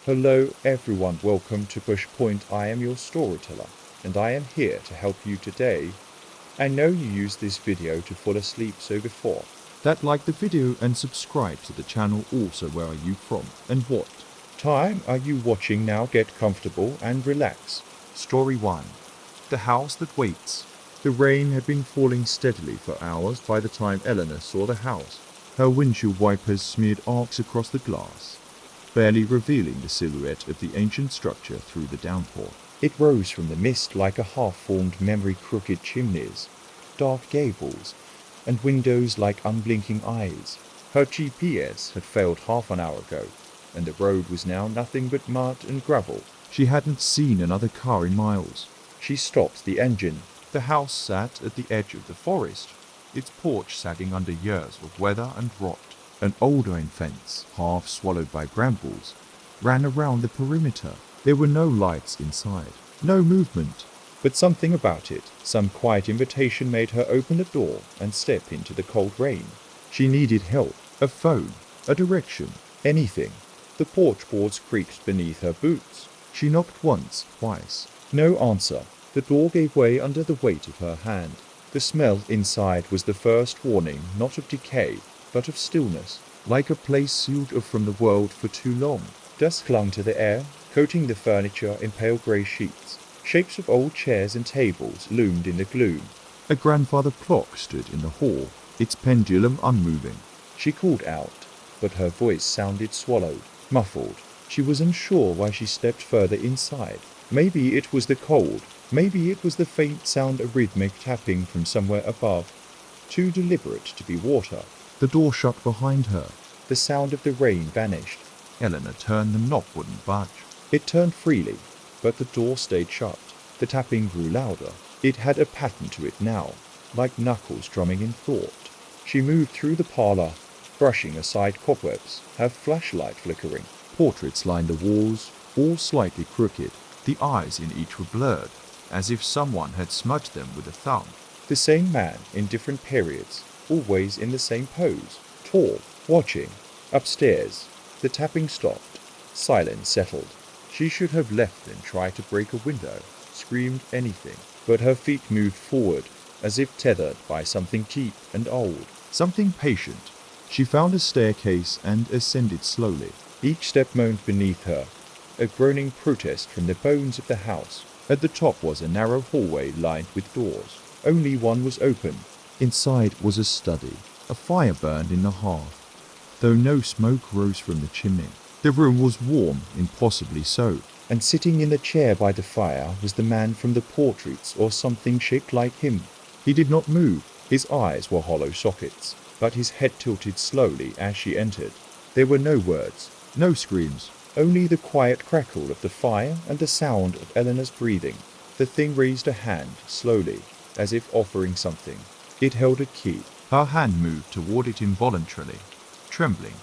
Hello everyone, welcome to Pushpoint. I am your storyteller, and I am here to help you today. I know you used this video to fall asleep, so before that, like the video and subscribe to the channel. Also, where are you from and what time are you watching now? Get comfortable and relax. Story 1. The House That Waits. The rain had been falling steadily for hours by the time Eleanor saw the house. Her windshield wipers smeared arcs across the glass, barely revealing the silhouette of the ancient structure through the downpour. It rose from the mist like a half-formed memory, crooked chimneys, dark gables, and windows like unblinking eyes. Her GPS had failed half an hour ago, and the road was now nothing but mud and gravel. She hadn't seen another car in miles. She stopped the engine. The house sat at the edge of the forest, its porch sagging under years of weather and rot. An old iron fence, half swallowed by brambles, ran around the perimeter. There were no lights inside, no movement. But something about it, some quiet invitation, made her open the door and step into the cold rain. She needed help, a phone, a direction, anything. The porch boards creaked beneath her boots. She knocked once, twice. No answer. The door gave way under the weight of her hand. The smell inside was the first warning, not of decay, but of stillness, like a place sealed off from the world for too long. Dust clung to the air, coating the furniture in pale grey sheets. Shapes of old chairs and tables loomed in the gloom. A grandfather clock stood in the hall, its pendulum unmoving. She called out, but her voice sounded swallowed, muffled. She was unsure why she stepped further inside. Maybe it was the cold. Maybe it was the faint sound of rhythmic tapping from somewhere above, too deliberate to be water. The door shut behind her. The sound of the rain vanished. Eleanor turned, the knob wouldn't budge. It turned freely, but the door stayed shut. The tapping grew louder. It had a pattern to it now, like knuckles drumming in thought. She moved through the parlor, brushing aside cobwebs, her flashlight flickering. Portraits lined the walls, all slightly crooked. The eyes in each were blurred, as if someone had smudged them with a thumb. The same man in different periods, always in the same pose, tall, watching. Upstairs, the tapping stopped. Silence settled. She should have left and tried to break a window, screamed anything, but her feet moved forward, as if tethered by something cheap and old. Something patient. She found a staircase and ascended slowly. Each step moaned beneath her, a groaning protest from the bones of the house. At the top was a narrow hallway lined with doors. Only one was open. Inside was a study. A fire burned in the hearth, though no smoke rose from the chimney. The room was warm, impossibly so. And sitting in the chair by the fire was the man from the portraits, or something shaped like him. He did not move. His eyes were hollow sockets, but his head tilted slowly as she entered. There were no words, no screams, only the quiet crackle of the fire and the sound of Eleanor's breathing. The thing raised a hand, slowly, as if offering something. It held a key. Her hand moved toward it involuntarily, trembling,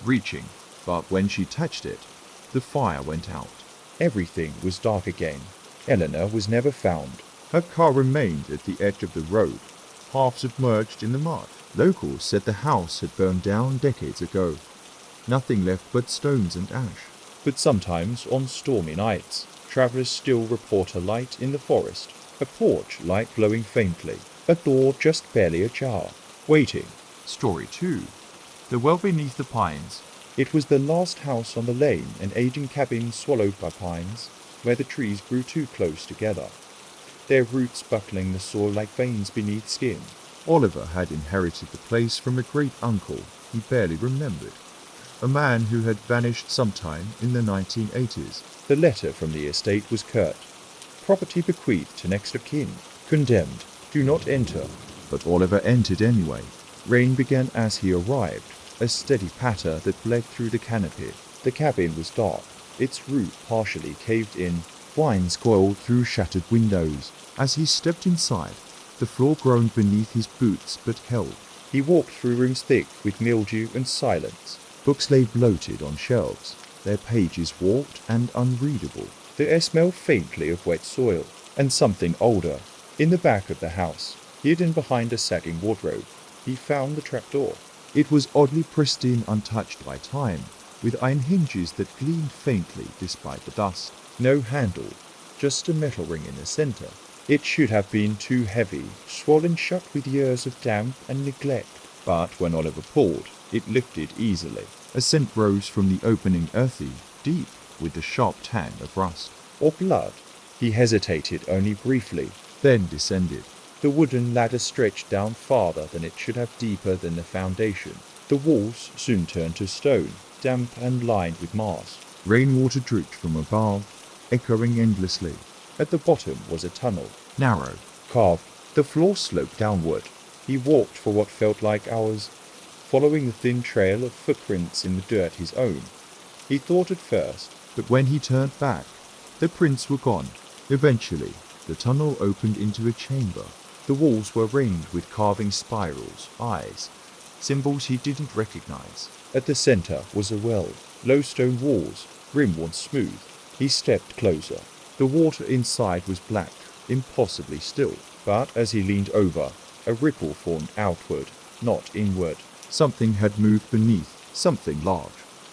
reaching, but when she touched it, the fire went out. Everything was dark again. Eleanor was never found. Her car remained at the edge of the road, half submerged in the mud. Locals said the house had burned down decades ago. Nothing left but stones and ash. But sometimes, on stormy nights, travelers still report a light in the forest, a porch light glowing faintly, a door just barely ajar, waiting. Story 2. The Well Beneath the Pines. It was the last house on the lane, an aging cabin swallowed by pines, where the trees grew too close together, their roots buckling the soil like veins beneath skin. Oliver had inherited the place from a great uncle he barely remembered, a man who had vanished sometime in the 1980s. The letter from the estate was curt. Property bequeathed to next of kin. Condemned. Do not enter. But Oliver entered anyway. Rain began as he arrived, a steady patter that bled through the canopy. The cabin was dark, its roof partially caved in. Vines coiled through shattered windows. As he stepped inside, the floor groaned beneath his boots but held. He walked through rooms thick with mildew and silence. Books lay bloated on shelves, their pages warped and unreadable. The air smelled faintly of wet soil, and something older. In the back of the house, hidden behind a sagging wardrobe, he found the trapdoor. It was oddly pristine, untouched by time, with iron hinges that gleamed faintly despite the dust. No handle, just a metal ring in the center. It should have been too heavy, swollen shut with years of damp and neglect. But when Oliver pulled, it lifted easily. A scent rose from the opening, earthy, deep, with the sharp tang of rust. Or blood. He hesitated only briefly, Then descended. The wooden ladder stretched down farther than it should have, deeper than the foundation. The walls soon turned to stone, damp and lined with moss. Rainwater dripped from above, echoing endlessly. At the bottom was a tunnel, Narrow, carved. The floor sloped downward. He walked for what felt like hours, following the thin trail of footprints in the dirt his own. He thought at first, but when he turned back, the prints were gone. Eventually, the tunnel opened into a chamber. the walls were ringed with carving spirals, eyes, symbols he didn't recognize. At the center was a well, low stone walls, rim once smooth. He stepped closer. The water inside was black, impossibly still, but as he leaned over, a ripple formed outward, not inward. Something had moved beneath, something large.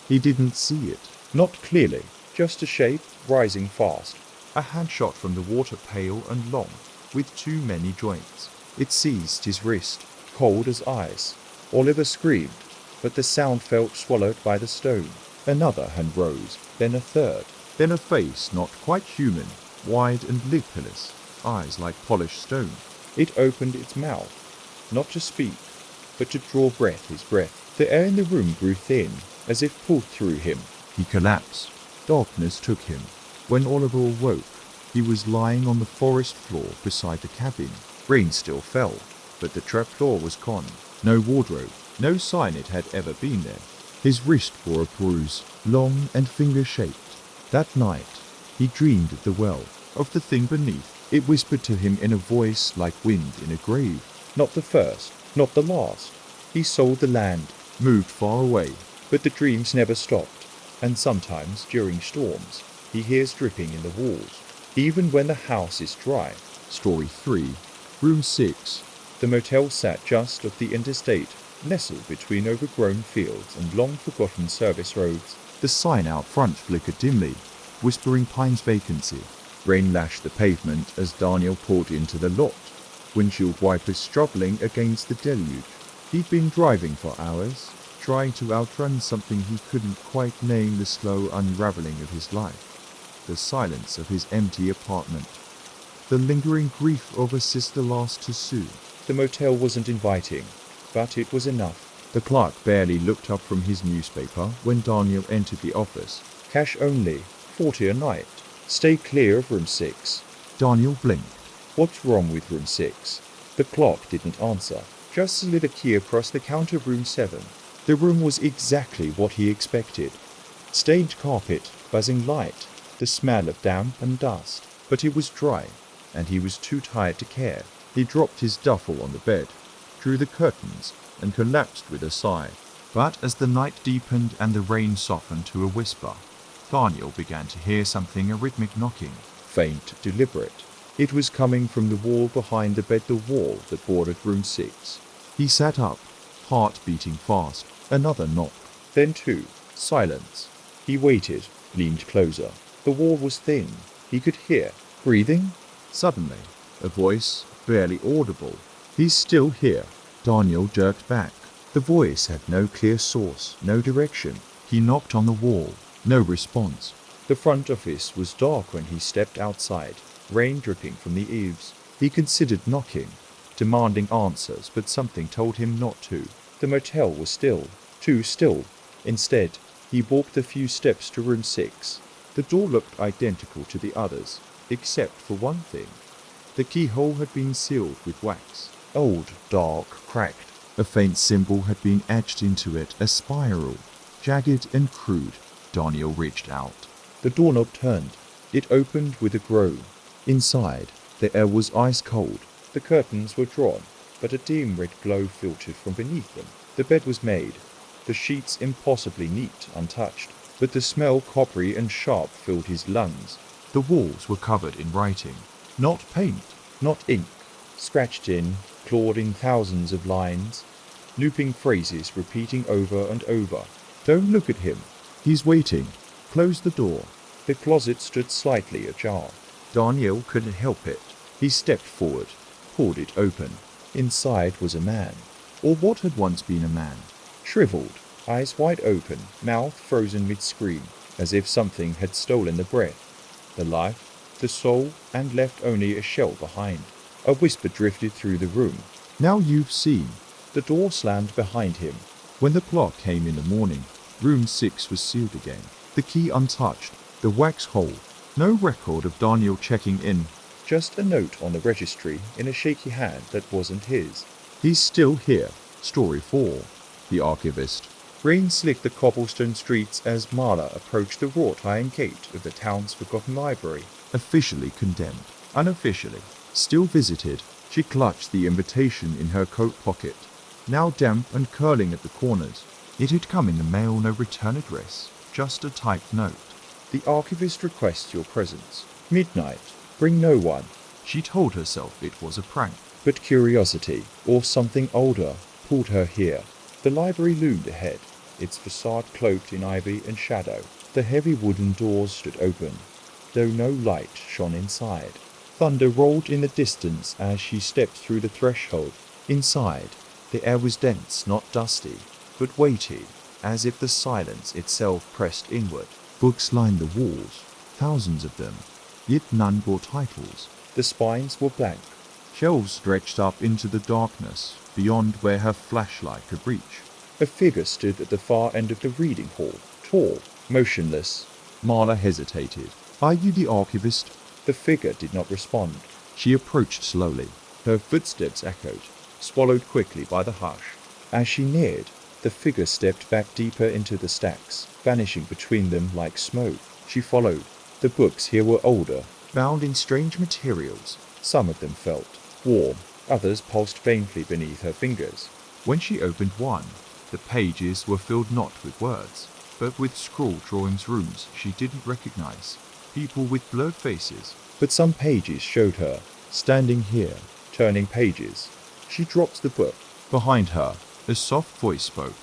He didn't see it. Not clearly, just a shape rising fast. A hand shot from the water, pale and long, with too many joints. It seized his wrist, cold as ice. Oliver screamed, but the sound felt swallowed by the stone. Another hand rose, then a third. Then a face not quite human, wide and lidless, eyes like polished stone. It opened its mouth, not to speak, but to draw breath, his breath. The air in the room grew thin, as if pulled through him. He collapsed. Darkness took him. When Oliver awoke, he was lying on the forest floor beside the cabin. Rain still fell, but the trapdoor was gone. No wardrobe, no sign it had ever been there. His wrist bore a bruise, long and finger-shaped. That night, he dreamed of the well, of the thing beneath. It whispered to him in a voice like wind in a grave. Not the first, not the last. He sold the land, Moved far away. but the dreams never stopped. And sometimes, during storms, he hears dripping in the walls, even when the house is dry. Story 3, Room 6. The motel sat just off the interstate, nestled between overgrown fields and long-forgotten service roads. The sign out front flickered dimly, whispering Pine's vacancy. Rain lashed the pavement as Daniel pulled into the lot, windshield wipers struggling against the deluge. He'd been driving for hours, trying to outrun something he couldn't quite name, the slow unraveling of his life, the silence of his empty apartment, the lingering grief of a sister lost to Sue. The motel wasn't inviting, but it was enough. The clerk barely looked up from his newspaper when Daniel entered the office. Cash only, 40 a night. Stay clear of room 6. Daniel blinked. What's wrong with room 6? The clock didn't answer, just slid a key across the counter of room 7. The room was exactly what he expected. Stained carpet, buzzing light, the smell of damp and dust. But it was dry, and he was too tired to care. He dropped his duffel on the bed, drew the curtains, and collapsed with a sigh. But as the night deepened and the rain softened to a whisper, Daniel began to hear something, a rhythmic knocking. Faint, deliberate. It was coming from the wall behind the bed, the wall that bordered room 6. He sat up, heart beating fast. Another knock. Then 2. Silence. He waited, leaned closer. The wall was thin. He could hear. Breathing? Suddenly, a voice, barely audible. "He's still here." Daniel jerked back. The voice had no clear source, no direction. He knocked on the wall. No response. The front office was dark when he stepped outside, rain dripping from the eaves. He considered knocking, demanding answers, but something told him not to. The motel was still, too still. Instead, he walked a few steps to room 6. The door looked identical to the others, except for one thing. The keyhole had been sealed with wax. Old, dark, cracked. A faint symbol had been etched into it, a spiral, jagged and crude. Daniel reached out. The doorknob turned. It opened with a groan. Inside, the air was ice cold. The curtains were drawn, but a dim red glow filtered from beneath them. The bed was made, the sheets impossibly neat, untouched, but the smell, coppery and sharp, filled his lungs. The walls were covered in writing. Not paint. Not ink. Scratched in, clawed in thousands of lines, looping phrases repeating over and over. "Don't look at him. He's waiting. Close the door. The closet stood slightly ajar. Daniel couldn't help it. He stepped forward, pulled it open. Inside was a man, Or what had once been a man. shriveled, eyes wide open, mouth frozen mid-scream, as if something had stolen the breath, the life, the soul, and left only a shell behind. A whisper drifted through the room. Now you've seen. The door slammed behind him. When the clock came in the morning, room 6 was sealed again. The key untouched. The wax hole. No record of Daniel checking in. Just a note on the registry in a shaky hand that wasn't his. He's still here. Story 4. The archivist. Rain slicked the cobblestone streets as Marla approached the wrought iron gate of the town's forgotten library. Officially condemned. Unofficially. Still visited. She clutched the invitation in her coat pocket. Now damp and curling at the corners. It had come in the mail, no return address. Just a typed note. The archivist requests your presence. Midnight. Bring no one. She told herself it was a prank. But curiosity, or something older, pulled her here. The library loomed ahead, its facade cloaked in ivy and shadow. The heavy wooden doors stood open, though no light shone inside. Thunder rolled in the distance as she stepped through the threshold. Inside, the air was dense, not dusty, but weighty, as if the silence itself pressed inward. Books lined the walls, thousands of them, yet none bore titles. The spines were blank. Shelves stretched up into the darkness, beyond where her flashlight could reach. A figure stood at the far end of the reading hall, tall, motionless. Marla hesitated. Are you the archivist? The figure did not respond. She approached slowly. Her footsteps echoed, swallowed quickly by the hush. As she neared, the figure stepped back deeper into the stacks, vanishing between them like smoke. She followed. The books here were older, bound in strange materials. Some of them felt warm, others pulsed faintly beneath her fingers. When she opened one, the pages were filled not with words, but with scroll drawings, rooms she didn't recognize. People with blurred faces. But some pages showed her, standing here, turning pages. She dropped the book. Behind her, a soft voice spoke.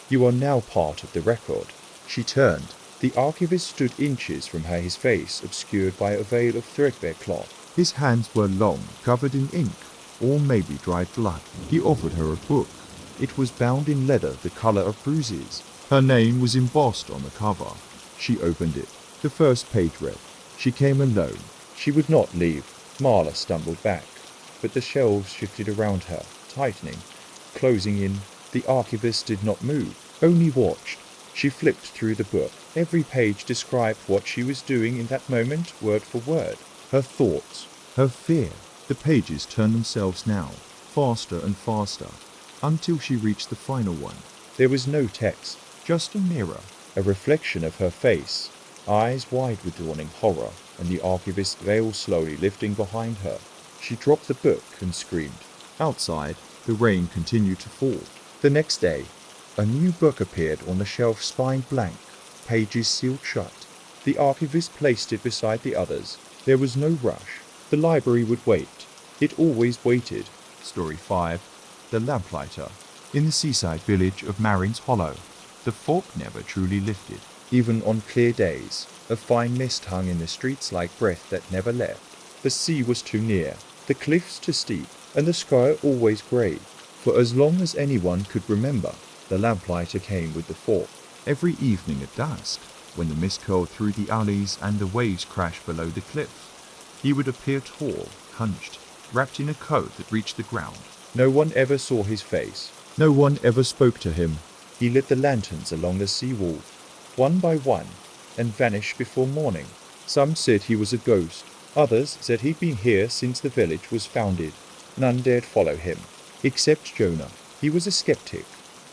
You are now part of the record. She turned. The archivist stood inches from her, his face obscured by a veil of threadbare cloth. His hands were long, covered in ink, or maybe dried blood. He offered her a book. It was bound in leather the color of bruises. Her name was embossed on the cover. She opened it. The first page read. She came alone. She would not leave. Marla stumbled back, but the shelves shifted around her, tightening, closing in. The archivist did not move, only watched. She flipped through the book. Every page described what she was doing in that moment, word for word. Her thoughts, her fear. The pages turned themselves now, faster and faster, until she reached the final one. There was no text, just a mirror, a reflection of her face, eyes wide with dawning horror, and the archivist's veil slowly lifting behind her. She dropped the book and screamed. Outside, the rain continued to fall. The next day, a new book appeared on the shelf, spine blank, pages sealed shut. The archivist placed it beside the others. There was no rush. The library would wait. It always waited. Story 5. The Lamplighter. In the seaside village of Marin's Hollow, the fog never truly lifted. Even on clear days, a fine mist hung in the streets like breath that never left. The sea was too near, the cliffs too steep, and the sky always grey. For as long as anyone could remember, the lamplighter came with the fog. Every evening at dusk, when the mist curled through the alleys and the waves crashed below the cliff, he would appear tall, hunched, wrapped in a coat that reached the ground. No one ever saw his face. No one ever spoke to him. He lit the lanterns along the sea wall, one by one, and vanished before morning. Some said he was a ghost. Others said he'd been here since the village was founded. None dared follow him, except Jonah. He was a skeptic,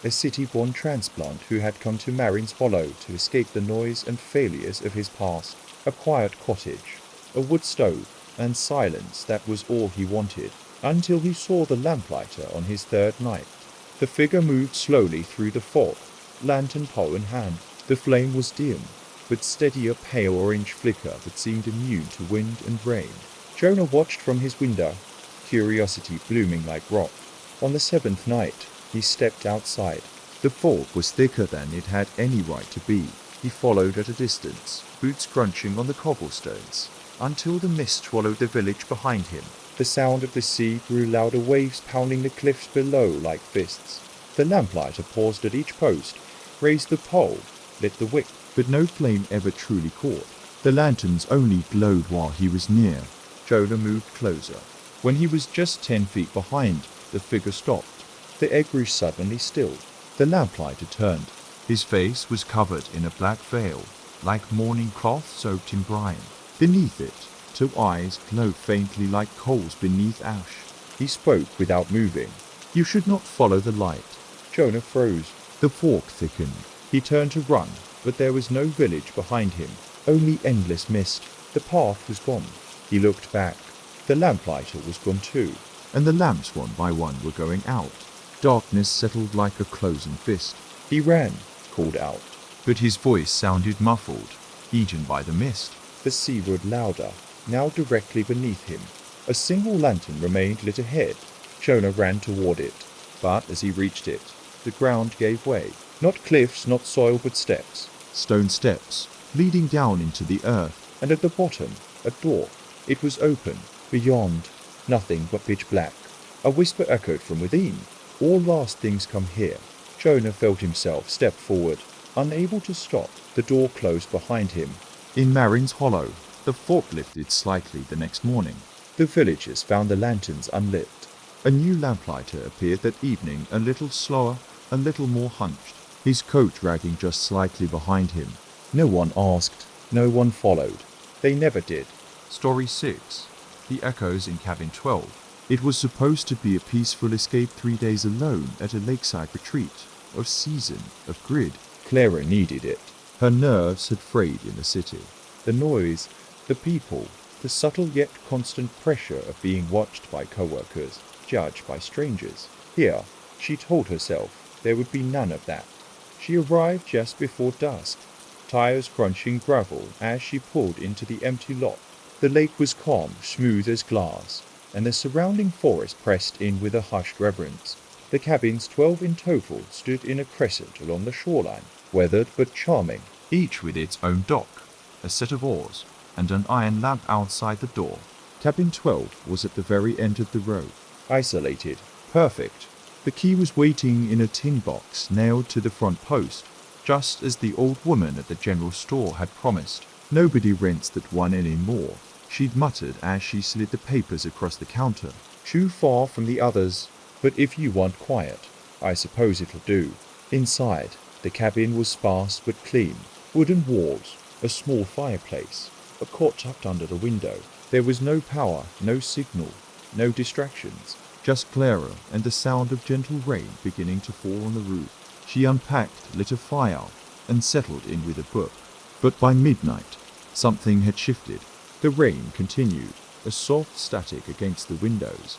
a city-born transplant who had come to Marin's Hollow to escape the noise and failures of his past. A quiet cottage, a wood stove, and silence, that was all he wanted, until he saw the lamplighter on his third night. The figure moved slowly through the fog, lantern pole in hand. The flame was dim, but steady, a pale orange flicker that seemed immune to wind and rain. Jonah watched from his window, curiosity blooming like rock. On the 7th night, he stepped outside. The fog was thicker than it had any right to be. He followed at a distance, boots crunching on the cobblestones, until the mist swallowed the village behind him. The sound of the sea grew louder, waves pounding the cliffs below like fists. The lamplighter paused at each post, raised the pole, lit the wick, but no flame ever truly caught. The lanterns only glowed while he was near. Jonah moved closer. When he was just 10 feet behind, the figure stopped. The air grew suddenly still. The lamplighter turned. His face was covered in a black veil, like mourning cloth soaked in brine. Beneath it, 2 eyes glowed faintly like coals beneath ash. He spoke without moving. You should not follow the light. Jonah froze. The fog thickened. He turned to run, but there was no village behind him, only endless mist. The path was gone. He looked back. The lamplighter was gone too. And the lamps one by one were going out. Darkness settled like a closing fist. He ran, called out. But his voice sounded muffled, eaten by the mist. The sea roared louder, now directly beneath him. A single lantern remained lit ahead. Jonah ran toward it, but as he reached it, the ground gave way. Not cliffs, not soil, but steps. Stone steps, leading down into the earth. And at the bottom, a door. It was open. Beyond, nothing but pitch black. A whisper echoed from within. All last things come here. Jonah felt himself step forward. Unable to stop, the door closed behind him. In Marin's Hollow, the fog lifted slightly the next morning. The villagers found the lanterns unlit. A new lamplighter appeared that evening, a little slower, a little more hunched, his coat dragging just slightly behind him. No one asked, no one followed. They never did. Story 6. The Echoes in Cabin 12. It was supposed to be a peaceful escape 3 days alone at a lakeside retreat, of season, of grid. Clara needed it. Her nerves had frayed in the city. The noise, the people, the subtle yet constant pressure of being watched by co-workers, judged by strangers. Here, she told herself, there would be none of that. She arrived just before dusk, tires crunching gravel as she pulled into the empty lot. The lake was calm, smooth as glass, and the surrounding forest pressed in with a hushed reverence. The cabins, 12 in total, stood in a crescent along the shoreline, weathered but charming. Each with its own dock, a set of oars, and an iron lamp outside the door. Cabin 12 was at the very end of the row. Isolated. Perfect. The key was waiting in a tin box nailed to the front post, just as the old woman at the general store had promised. Nobody rents that one anymore, she'd muttered as she slid the papers across the counter. Too far from the others, but if you want quiet, I suppose it'll do. Inside, the cabin was sparse but clean. Wooden walls, a small fireplace, a cot tucked under the window. There was no power, no signal, no distractions. Just Clara and the sound of gentle rain beginning to fall on the roof. She unpacked, lit a fire, and settled in with a book. But by midnight, something had shifted. The rain continued, a soft static against the windows.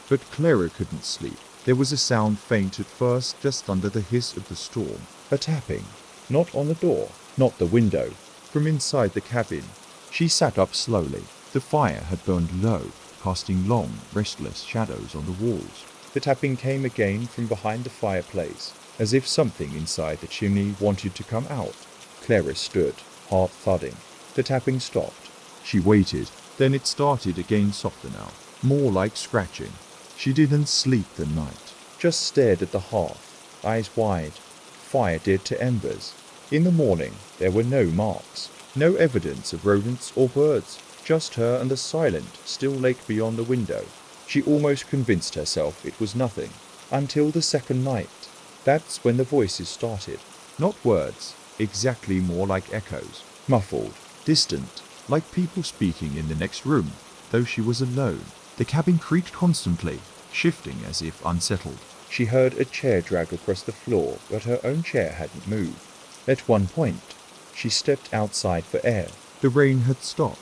But Clara couldn't sleep. There was a sound faint at first just under the hiss of the storm. A tapping, not on the door, not the window, from inside the cabin. She sat up slowly. The fire had burned low, casting long, restless shadows on the walls. The tapping came again from behind the fireplace, as if something inside the chimney wanted to come out. Clara stood, heart thudding. The tapping stopped. She waited. Then it started again, softer now, more like scratching. She didn't sleep the night. Just stared at the hearth, eyes wide, fire dead to embers. In the morning, there were no marks, no evidence of rodents or birds, just her and the silent, still lake beyond the window. She almost convinced herself it was nothing, until the second night. That's when the voices started. Not words, exactly more like echoes, muffled, distant, like people speaking in the next room, though she was alone. The cabin creaked constantly, shifting as if unsettled. She heard a chair drag across the floor, but her own chair hadn't moved. At one point, she stepped outside for air. The rain had stopped,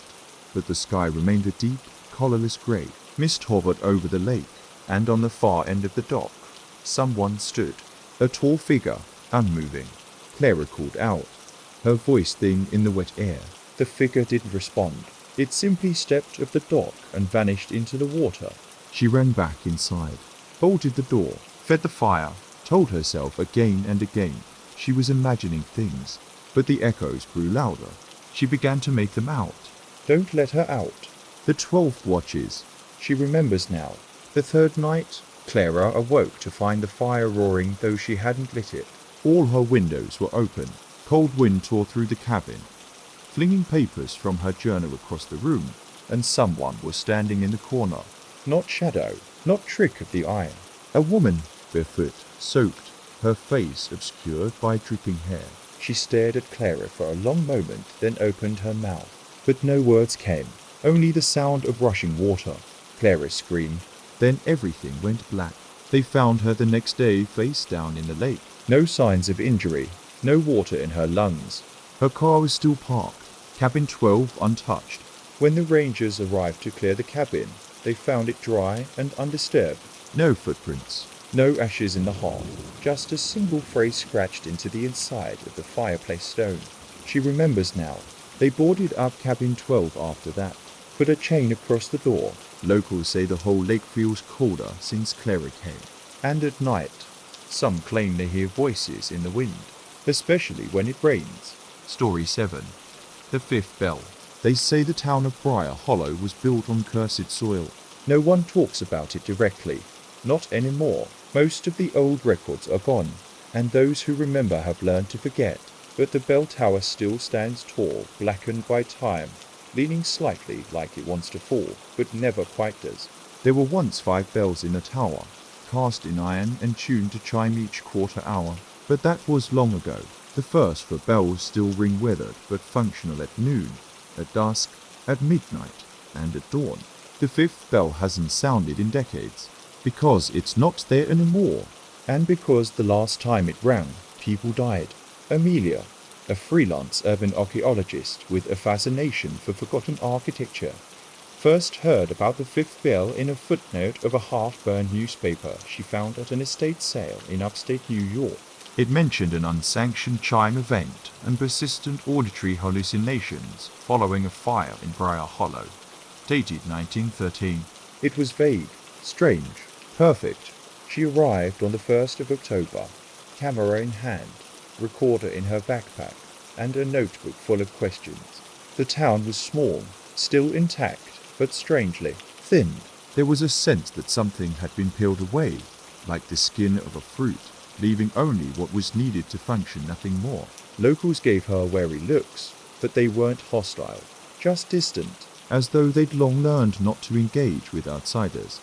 but the sky remained a deep, colourless grey. Mist hovered over the lake, and on the far end of the dock, someone stood. A tall figure, unmoving. Clara called out, her voice thin in the wet air. The figure didn't respond. It simply stepped off the dock and vanished into the water. She ran back inside, bolted the door, fed the fire, told herself again and again she was imagining things. but the echoes grew louder. She began to make them out. Don't let her out. The 12th watches. She remembers now. The third night, Clara awoke to find the fire roaring though she hadn't lit it. All her windows were open. Cold wind tore through the cabin, flinging papers from her journal across the room, and someone was standing in the corner. Not shadow, not trick of the eye. A woman, barefoot, soaked, her face obscured by dripping hair. She stared at Clara for a long moment, then opened her mouth. But no words came, only the sound of rushing water. Clara screamed. Then everything went black. They found her the next day face down in the lake. No signs of injury, no water in her lungs. Her car was still parked, cabin 12 untouched. When the rangers arrived to clear the cabin, they found it dry and undisturbed. No footprints. No ashes in the hearth, just a single phrase scratched into the inside of the fireplace stone. She remembers now. They boarded up cabin 12 after that, put a chain across the door. Locals say the whole lake feels colder since Clara came. And at night, some claim they hear voices in the wind, especially when it rains. Story 7. The 5th bell. They say the town of Briar Hollow was built on cursed soil. No one talks about it directly. Not anymore. Most of the old records are gone, and those who remember have learned to forget. But the bell tower still stands tall, blackened by time, leaning slightly like it wants to fall, but never quite does. There were once 5 bells in the tower, cast in iron and tuned to chime each quarter hour. But that was long ago. The first 4 bells still ring weathered but functional at noon, at dusk, at midnight, and at dawn. The 5th bell hasn't sounded in decades, because it's not there anymore. And because the last time it rang, people died. Amelia, a freelance urban archaeologist with a fascination for forgotten architecture, first heard about the 5th bell in a footnote of a half-burned newspaper she found at an estate sale in upstate New York. It mentioned an unsanctioned chime event and persistent auditory hallucinations following a fire in Briar Hollow, dated 1913. It was vague, strange, perfect. She arrived on the 1st of October, camera in hand, recorder in her backpack, and a notebook full of questions. The town was small, still intact, but strangely thinned. There was a sense that something had been peeled away, like the skin of a fruit, leaving only what was needed to function, nothing more. Locals gave her wary looks, but they weren't hostile, just distant. As though they'd long learned not to engage with outsiders,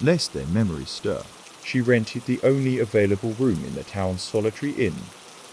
lest their memories stir. She rented the only available room in the town's solitary inn,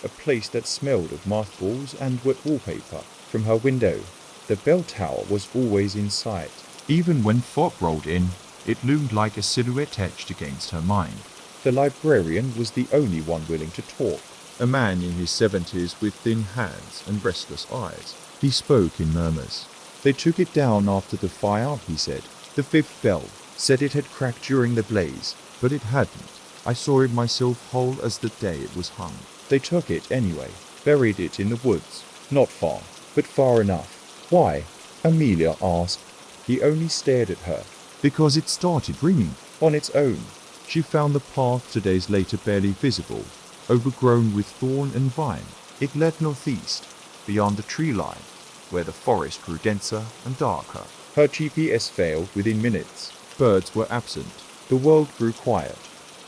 a place that smelled of mothballs and wet wallpaper. From her window, the bell tower was always in sight. Even when fog rolled in, it loomed like a silhouette etched against her mind. The librarian was the only one willing to talk. A man in his 70s with thin hands and restless eyes. He spoke in murmurs. They took it down after the fire, he said. The 5th bell said it had cracked during the blaze, but it hadn't. I saw it myself whole as the day it was hung. They took it anyway, buried it in the woods. Not far, but far enough. Why? Amelia asked. He only stared at her. Because it started ringing. On its own. She found the path 2 days later barely visible, overgrown with thorn and vine. It led northeast, beyond the tree line, where the forest grew denser and darker. Her GPS failed within minutes. Birds were absent. The world grew quiet.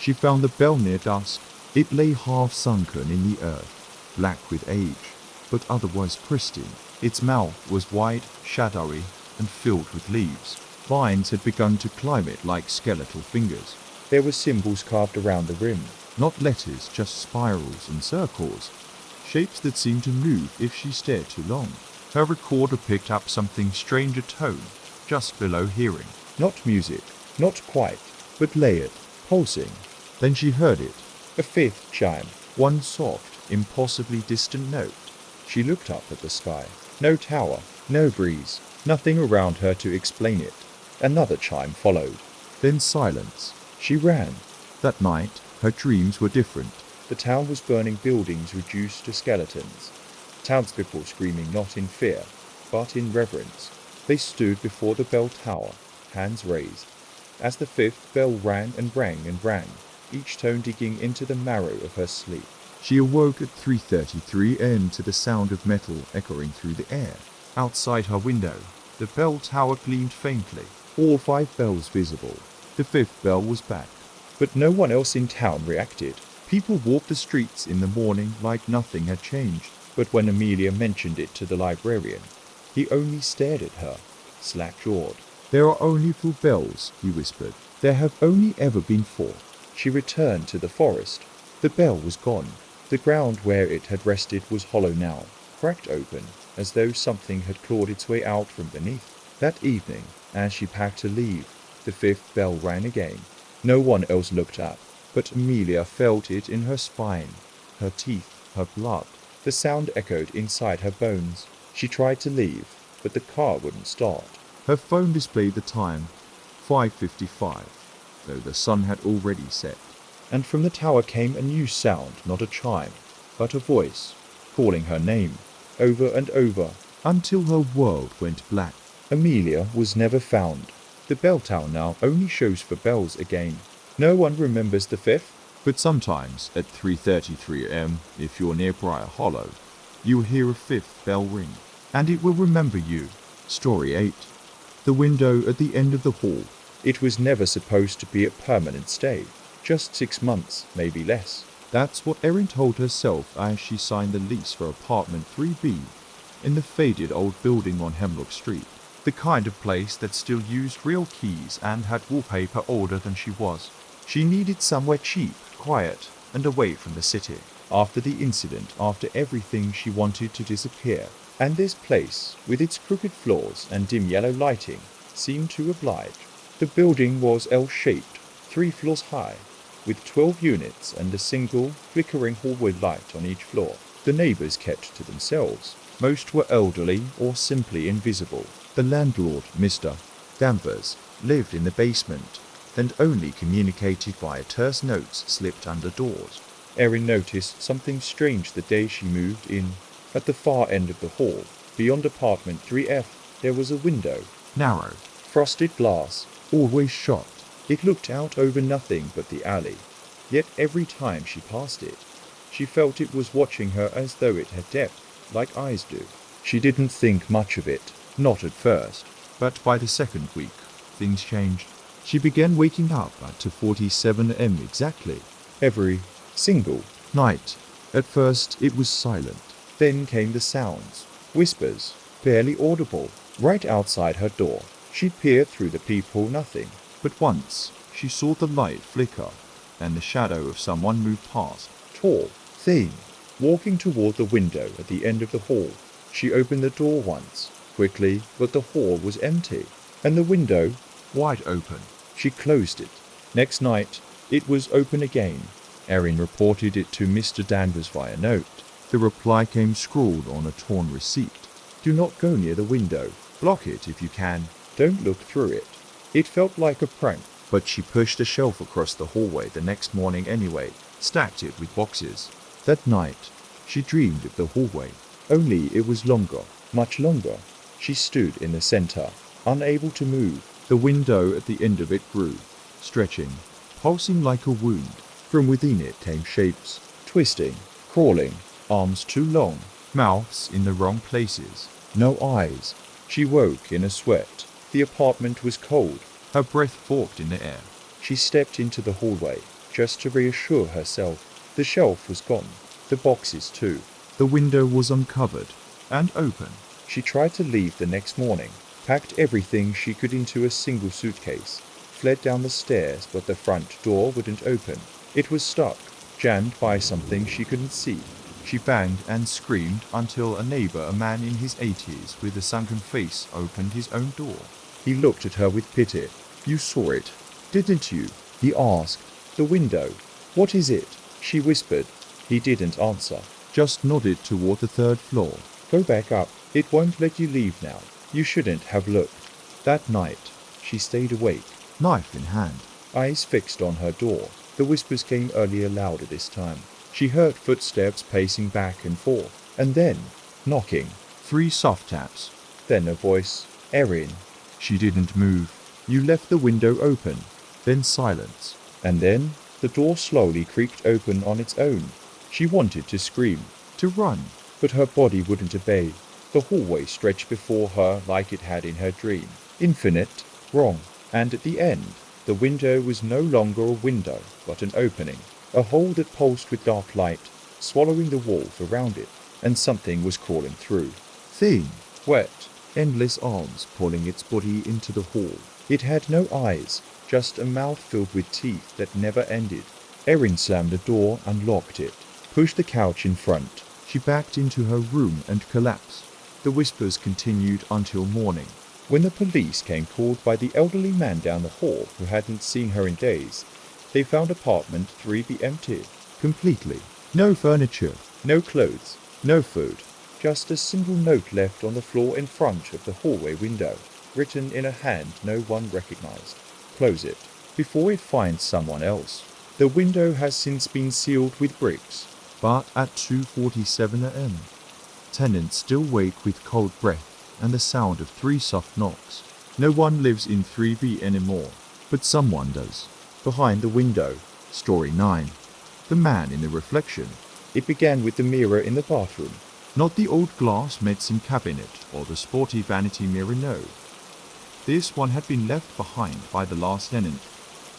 She found the bell near dusk. It lay half sunken in the earth, black with age, but otherwise pristine. Its mouth was wide, shadowy, and filled with leaves. Vines had begun to climb it like skeletal fingers. There were symbols carved around the rim. Not letters, just spirals and circles. Shapes that seemed to move if she stared too long. Her recorder picked up something strange a tone, just below hearing. Not music, not quite, but layered, pulsing. Then she heard it. A 5th chime, one soft, impossibly distant note. She looked up at the sky. No tower, no breeze, nothing around her to explain it. Another chime followed. Then silence. She ran. That night, her dreams were different. The town was burning buildings reduced to skeletons. Townspeople screaming not in fear, but in reverence. They stood before the bell tower, hands raised. As the 5th bell rang and rang and rang, each tone digging into the marrow of her sleep. She awoke at 3:33 am to the sound of metal echoing through the air. Outside her window, the bell tower gleamed faintly. All 5 bells visible. The 5th bell was back. But no one else in town reacted. People walked the streets in the morning like nothing had changed. But when Amelia mentioned it to the librarian, he only stared at her, slack-jawed. There are only 4 bells, he whispered. There have only ever been 4. She returned to the forest. The bell was gone. The ground where it had rested was hollow now, cracked open, as though something had clawed its way out from beneath. That evening, as she packed to leave, the 5th bell rang again. No one else looked up, but Amelia felt it in her spine, her teeth, her blood. The sound echoed inside her bones. She tried to leave, but the car wouldn't start. Her phone displayed the time, 5:55, though the sun had already set. And from the tower came a new sound, not a chime, but a voice, calling her name, over and over, until her world went black. Amelia was never found. The bell tower now only shows for bells again. No one remembers the 5th. But sometimes, at 3:33 am, if you're near Briar Hollow, you will hear a 5th bell ring, and it will remember you. Story 8. The window at the end of the hall. It was never supposed to be a permanent stay. Just 6 months, maybe less. That's what Erin told herself as she signed the lease for apartment 3B in the faded old building on Hemlock Street. The kind of place that still used real keys and had wallpaper older than she was. She needed somewhere cheap, quiet, and away from the city. After the incident, after everything, she wanted to disappear. And this place, with its crooked floors and dim yellow lighting, seemed to oblige. The building was L-shaped, 3 floors high, with 12 units and a single, flickering hallway light on each floor. The neighbors kept to themselves. Most were elderly or simply invisible. The landlord, Mr. Danvers, lived in the basement, and only communicated via terse notes slipped under doors. Erin noticed something strange the day she moved in. At the far end of the hall, beyond apartment 3F, there was a window. Narrow, frosted glass, always shut. It looked out over nothing but the alley. Yet every time she passed it, she felt it was watching her as though it had depth, like eyes do. She didn't think much of it, not at first. But by the 2nd week, things changed. She began waking up at 2:47 am exactly. Every single night. At first it was silent. Then came the sounds, whispers, barely audible, right outside her door. She peered through the peephole, nothing. But once she saw the light flicker, and the shadow of someone move past. Tall, thin, walking toward the window at the end of the hall. She opened the door once, quickly, but the hall was empty, and the window wide open. She closed it. Next night, it was open again. Erin reported it to Mr. Danvers via note. The reply came scrawled on a torn receipt. Do not go near the window. Block it if you can. Don't look through it. It felt like a prank. But she pushed a shelf across the hallway the next morning anyway, stacked it with boxes. That night, she dreamed of the hallway. Only it was longer, much longer. She stood in the center, unable to move. The window at the end of it grew, stretching, pulsing like a wound. From within it came shapes, twisting, crawling, arms too long, mouths in the wrong places, no eyes. She woke in a sweat. The apartment was cold. Her breath forked in the air. She stepped into the hallway, just to reassure herself. The shelf was gone, the boxes too. The window was uncovered and open. She tried to leave the next morning, packed everything she could into a single suitcase, fled down the stairs, but the front door wouldn't open. It was stuck, jammed by something she couldn't see. She banged and screamed until a neighbor, a man in his 80s with a sunken face, opened his own door. He looked at her with pity. You saw it, didn't you? He asked. The window. What is it? She whispered. He didn't answer, just nodded toward the 3rd floor. Go back up. It won't let you leave now. You shouldn't have looked. That night, she stayed awake, knife in hand, eyes fixed on her door. The whispers came earlier, louder this time. She heard footsteps pacing back and forth, and then knocking. 3 soft taps. Then a voice. Erin. She didn't move. You left the window open. Then silence. And then the door slowly creaked open on its own. She wanted to scream, to run. but her body wouldn't obey. The hallway stretched before her like it had in her dream. Infinite, wrong, and at the end, the window was no longer a window, but an opening, a hole that pulsed with dark light, swallowing the walls around it, and something was crawling through. Thin, Wet, endless arms pulling its body into the hall. it had no eyes, just a mouth filled with teeth that never ended. Erin slammed the door and locked it, pushed the couch in front. She backed into her room and collapsed. The whispers continued until morning. When the police came, called by the elderly man down the hall who hadn't seen her in days, they found apartment 3B empty. Completely. No furniture. No clothes, no food, just a single note left on the floor in front of the hallway window, written in a hand no one recognized. Close it, before it finds someone else. The window has since been sealed with bricks. But at 2:47 a.m., tenants still wake with cold breath and the sound of 3 soft knocks. No one lives in 3B anymore, but someone does. Behind the window, Story 9. The man in the reflection. it began with the mirror in the bathroom. Not the old glass medicine cabinet or the sporty vanity mirror, no. This one had been left behind by the last tenant,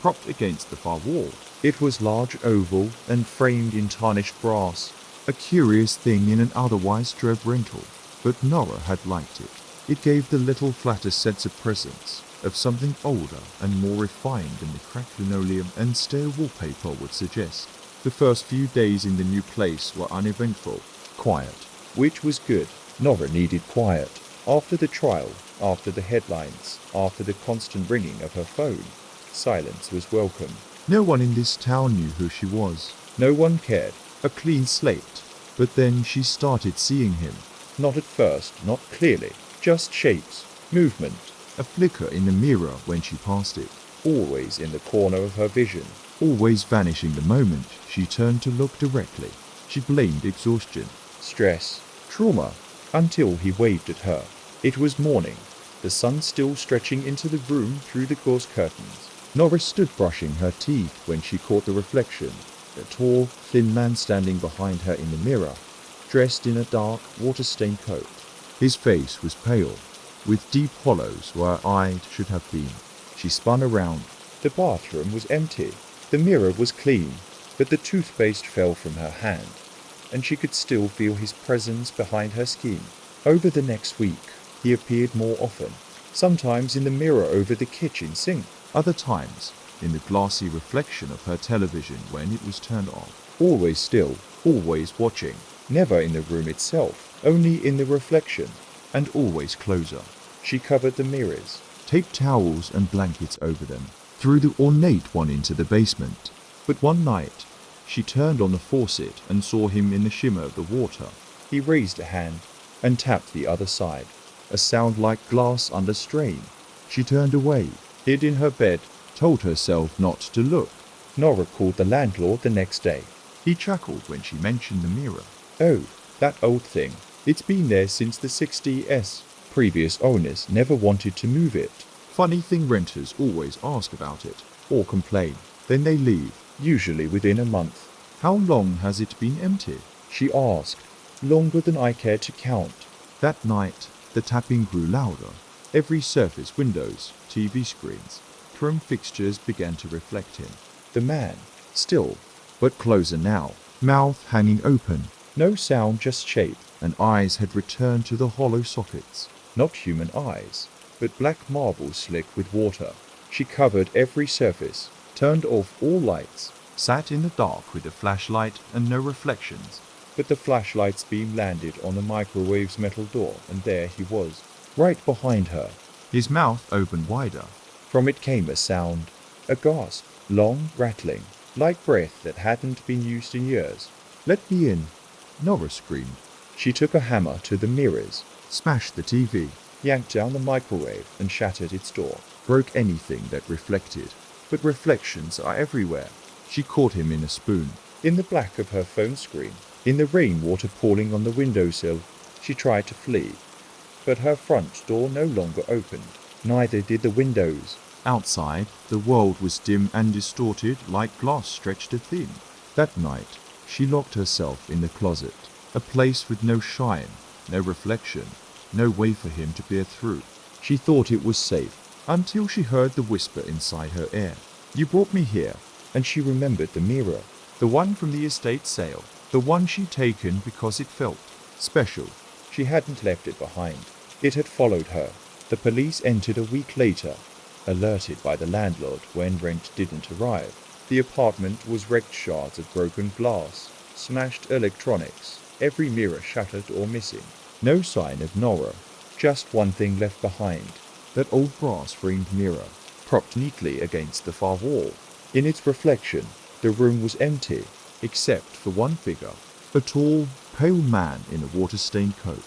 propped against the far wall. It was large, oval, and framed in tarnished brass. A curious thing in an otherwise drab rental, but Nora had liked it. It gave the little flat a sense of presence, of something older and more refined than the cracked linoleum and stale wallpaper would suggest. The first few days in the new place were uneventful, quiet. Which was good. Nora needed quiet. After the trial, after the headlines, after the constant ringing of her phone, silence was welcome. No one in this town knew who she was. No one cared. A clean slate. But then she started seeing him. Not at first, not clearly. Just shapes, movement, A flicker in the mirror when she passed it. always in the corner of her vision. Always vanishing the moment she turned to look directly. She blamed exhaustion. Stress, trauma, until he waved at her. It was morning, the sun still stretching into the room through the gauze curtains. Nora stood brushing her teeth when she caught the reflection. A tall, thin man standing behind her in the mirror, dressed in a dark, water-stained coat. His face was pale, with deep hollows where eyes should have been. She spun around. The bathroom was empty. The mirror was clean, but the toothpaste fell from her hand, and she could still feel his presence behind her skin. Over the next week, he appeared more often, sometimes in the mirror over the kitchen sink, Other times, in the glassy reflection of her television when it was turned off. always still, always watching, never in the room itself, only in the reflection. And always closer. She covered the mirrors. Taped towels and blankets over them. Threw the ornate one into the basement. But one night, she turned on the faucet and saw him in the shimmer of the water. He raised a hand and tapped the other side, a sound like glass under strain. She turned away, Hid in her bed, told herself not to look. Nora called the landlord the next day. He chuckled when she mentioned the mirror. Oh, that old thing. It's been there since the 60s. Previous owners never wanted to move it, Funny thing, renters always ask about it. or complain, Then they leave. usually within a month. How long has it been empty? She asked, longer than I cared to count. That night, the tapping grew louder. Every surface, windows, TV screens, chrome fixtures began to reflect him. The man, still, But closer now, mouth hanging open, no sound, just shape. and eyes had returned to the hollow sockets. Not human eyes, but black marble slick with water. She covered every surface, turned off all lights, Sat in the dark with a flashlight and no reflections. but the flashlight's beam landed on the microwave's metal door, and there he was, right behind her. His mouth opened wider. From it came a sound, a gasp, long, rattling, like breath that hadn't been used in years. Let me in, Nora screamed. She took a hammer to the mirrors, Smashed the TV. yanked down the microwave and shattered its door. Broke anything that reflected. But reflections are everywhere. She caught him in a spoon. In the black of her phone screen, in the rainwater pouring on the windowsill, she tried to flee. But her front door no longer opened. Neither did the windows. Outside, the world was dim and distorted like glass stretched thin. That night, She locked herself in the closet, a place with no shine, no reflection, no way for him to peer through. She thought it was safe, Until she heard the whisper inside her ear. "You brought me here." and she remembered the mirror. The one from the estate sale. The one she'd taken because it felt special. She hadn't left it behind. It had followed her. The police entered a week later, alerted by the landlord when rent didn't arrive. The apartment was wrecked, shards of broken glass, smashed electronics, every mirror shattered or missing. No sign of Nora, just one thing left behind, that old brass-framed mirror, propped neatly against the far wall. In its reflection, the room was empty, Except for one figure, a tall, pale man in a water-stained coat,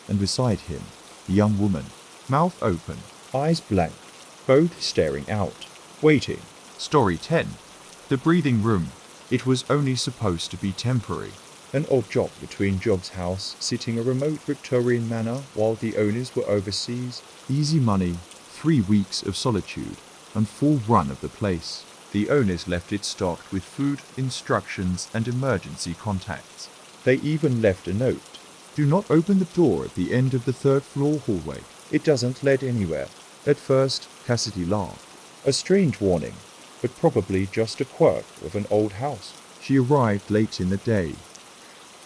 and beside him, a young woman, mouth open. eyes blank, both staring out, waiting. Story 10. The breathing room. It was only supposed to be temporary. An odd job between Job's house, sitting a remote Victorian manor while the owners were overseas. Easy money, 3 weeks of solitude, and full run of the place. The owners left it stocked with food, instructions, and emergency contacts. They even left a note. Do not open the door at the end of the 3rd floor hallway. It doesn't lead anywhere. At first, Cassidy laughed. A strange warning, but probably just a quirk of an old house. She arrived late in the day,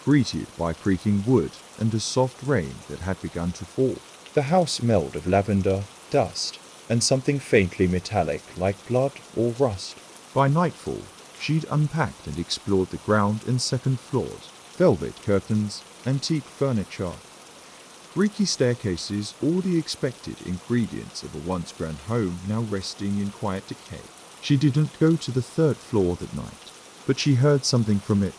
greeted by creaking wood and a soft rain that had begun to fall. The house smelled of lavender, dust, and something faintly metallic like blood or rust. By nightfall, she'd unpacked and explored the ground and 2nd floors. Velvet curtains, antique furniture, Greeky staircases, all the expected ingredients of a once grand home now resting in quiet decay. She didn't go to the 3rd floor that night, but she heard something from it,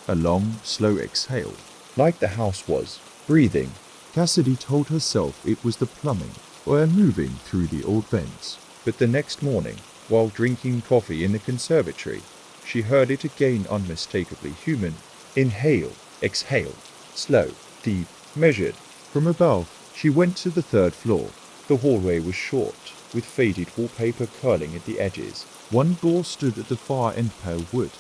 a long, slow exhale. Like the house was, breathing. Cassidy told herself it was the plumbing, or moving through the old vents. But the next morning, while drinking coffee in the conservatory, she heard it again, unmistakably human. Inhale, exhale, slow, deep, measured. From above, she went to the 3rd floor. The hallway was short, with faded wallpaper curling at the edges. One door stood at the far end, pale wood.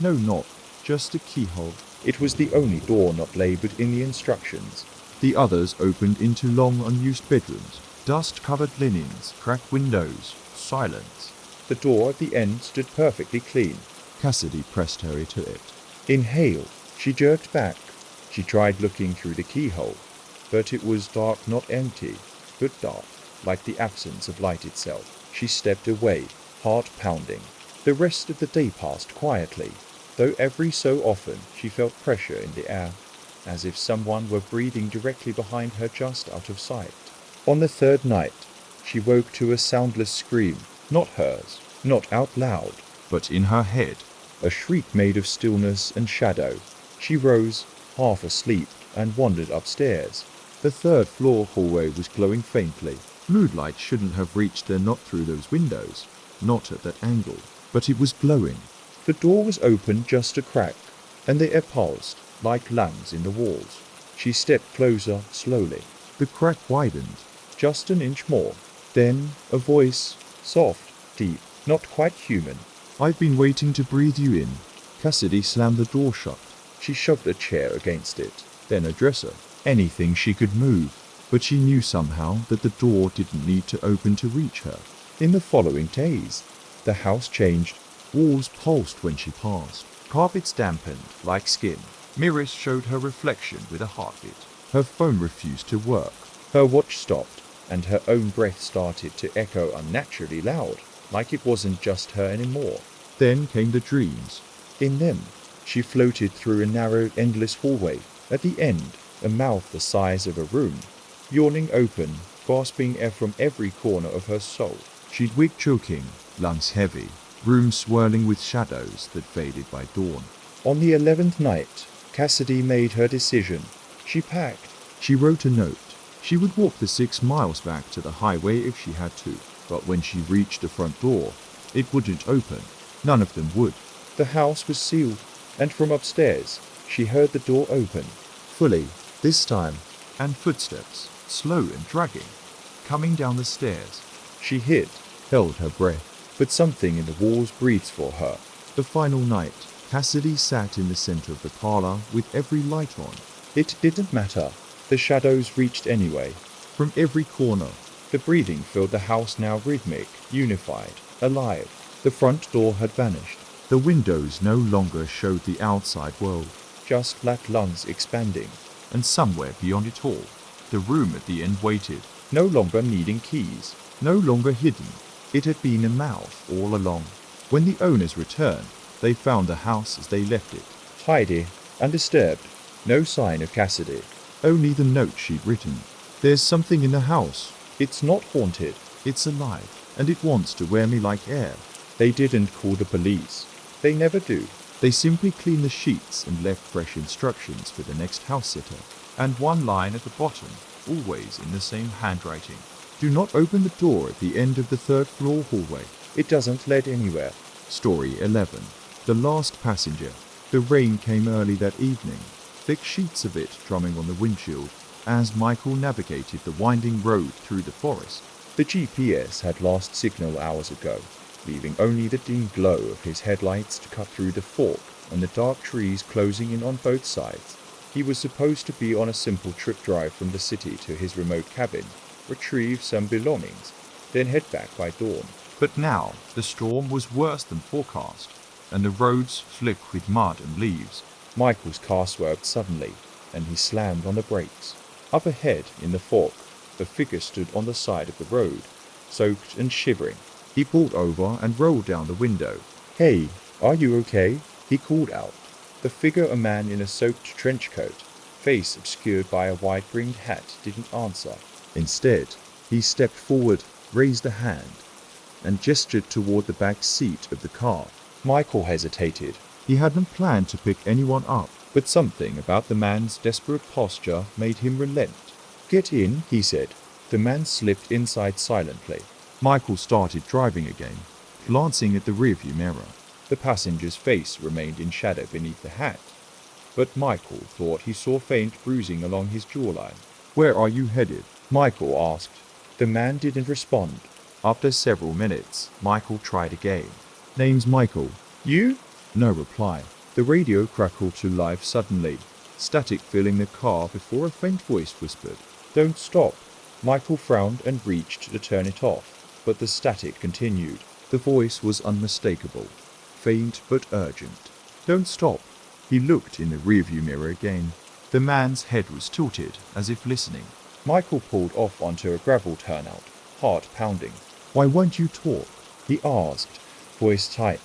No knock, just a keyhole. It was the only door not labelled in the instructions. The others opened into long unused bedrooms. Dust-covered linens, cracked windows, silence. The door at the end stood perfectly clean. Cassidy pressed her to it. Inhale. She jerked back. She tried looking through the keyhole, but it was dark, not empty, but dark, like the absence of light itself. She stepped away, heart pounding. The rest of the day passed quietly, though every so often she felt pressure in the air, as if someone were breathing directly behind her just out of sight. On the 3rd night, she woke to a soundless scream, not hers, not out loud, but in her head. A shriek made of stillness and shadow. She rose, half asleep, and wandered upstairs. The 3rd floor hallway was glowing faintly. Moonlight shouldn't have reached her, not through those windows, not at that angle, but it was glowing. The door was open just a crack, and the air pulsed like lungs in the walls. She stepped closer slowly. The crack widened. Just an inch more. Then a voice, soft, deep, not quite human. "I've been waiting to breathe you in." Cassidy slammed the door shut. She shoved a chair against it, Then a dresser. Anything she could move. But she knew somehow that the door didn't need to open to reach her. In the following days, the house changed. Walls pulsed when she passed. Carpets dampened like skin. Mirrors showed her reflection with a heartbeat. Her phone refused to work. Her watch stopped, and her own breath started to echo unnaturally loud, like it wasn't just her anymore. Then came the dreams. In them, she floated through a narrow, endless hallway. At the end, a mouth the size of a room, yawning open, gasping air from every corner of her soul. She'd wake choking, lungs heavy, room swirling with shadows that faded by dawn. On the 11th night, Cassidy made her decision. She packed. She wrote a note. She would walk the 6 miles back to the highway if she had to, but when she reached the front door, it wouldn't open. None of them would. The house was sealed, and from upstairs, she heard the door open, fully, this time, And footsteps, slow and dragging, coming down the stairs. She hid, held her breath, but something in the walls breathed for her. The final night, Cassidy sat in the center of the parlor with every light on. It didn't matter. The shadows reached anyway. From every corner, The breathing filled the house, now rhythmic, unified, alive. The front door had vanished. the windows no longer showed the outside world. Just flat lungs expanding. And somewhere beyond it all, the room at the end waited, No longer needing keys. no longer hidden. It had been a mouth all along. When the owners returned, they found the house as they left it. Tidy, undisturbed. No sign of Cassidy. Only the note she'd written. There's something in the house. It's not haunted. It's alive, and it wants to wear me like air. They didn't call the police. They never do. They simply cleaned the sheets and left fresh instructions for the next house sitter. And one line at the bottom, always in the same handwriting. Do not open the door at the end of the third floor hallway. It doesn't lead anywhere. Story 11. The Last Passenger. The rain came early that evening, thick sheets of it drumming on the windshield, as Michael navigated the winding road through the forest. The GPS had lost signal hours ago, leaving only the dim glow of his headlights to cut through the fog and the dark trees closing in on both sides. He was supposed to be on a simple trip drive from the city to his remote cabin, retrieve some belongings, then head back by dawn. But now the storm was worse than forecast, and the roads slick with mud and leaves. Michael's car swerved suddenly, and he slammed on the brakes. Up ahead, in the fog, a figure stood on the side of the road, soaked and shivering. He pulled over and rolled down the window. "Hey, are you okay?" he called out. The figure, a man in a soaked trench coat, face obscured by a wide-brimmed hat, didn't answer. Instead, he stepped forward, raised a hand, and gestured toward the back seat of the car. Michael hesitated, He hadn't planned to pick anyone up. but something about the man's desperate posture made him relent. "Get in," he said. The man slipped inside silently. Michael started driving again, glancing at the rearview mirror. The passenger's face remained in shadow beneath the hat, but Michael thought he saw faint bruising along his jawline. Where are you headed? Michael asked. The man didn't respond. After several minutes, Michael tried again. Name's Michael. "You?" No reply. The radio crackled to life suddenly, static filling the car before a faint voice whispered, "Don't stop." Michael frowned and reached to turn it off, but the static continued. The voice was unmistakable, faint but urgent. "Don't stop." He looked in the rearview mirror again. The man's head was tilted, as if listening. Michael pulled off onto a gravel turnout, heart pounding. Why won't you talk? He asked, voice tight.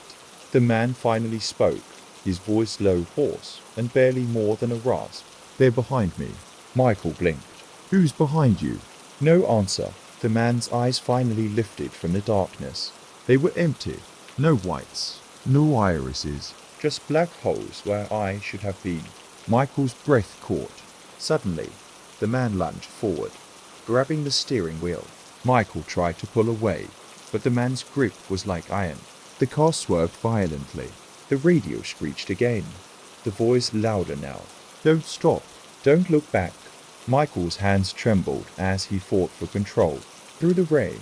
The man finally spoke, his voice low, hoarse, and barely more than a rasp. They're behind me. Michael blinked. Who's behind you? No answer. The man's eyes finally lifted from the darkness. They were empty. No whites, no irises. Just black holes where I should have been. Michael's breath caught. Suddenly, the man lunged forward, grabbing the steering wheel. Michael tried to pull away, but the man's grip was like iron. The car swerved violently. The radio screeched again, the voice louder now. "Don't stop. Don't look back." Michael's hands trembled as he fought for control. Through the rain,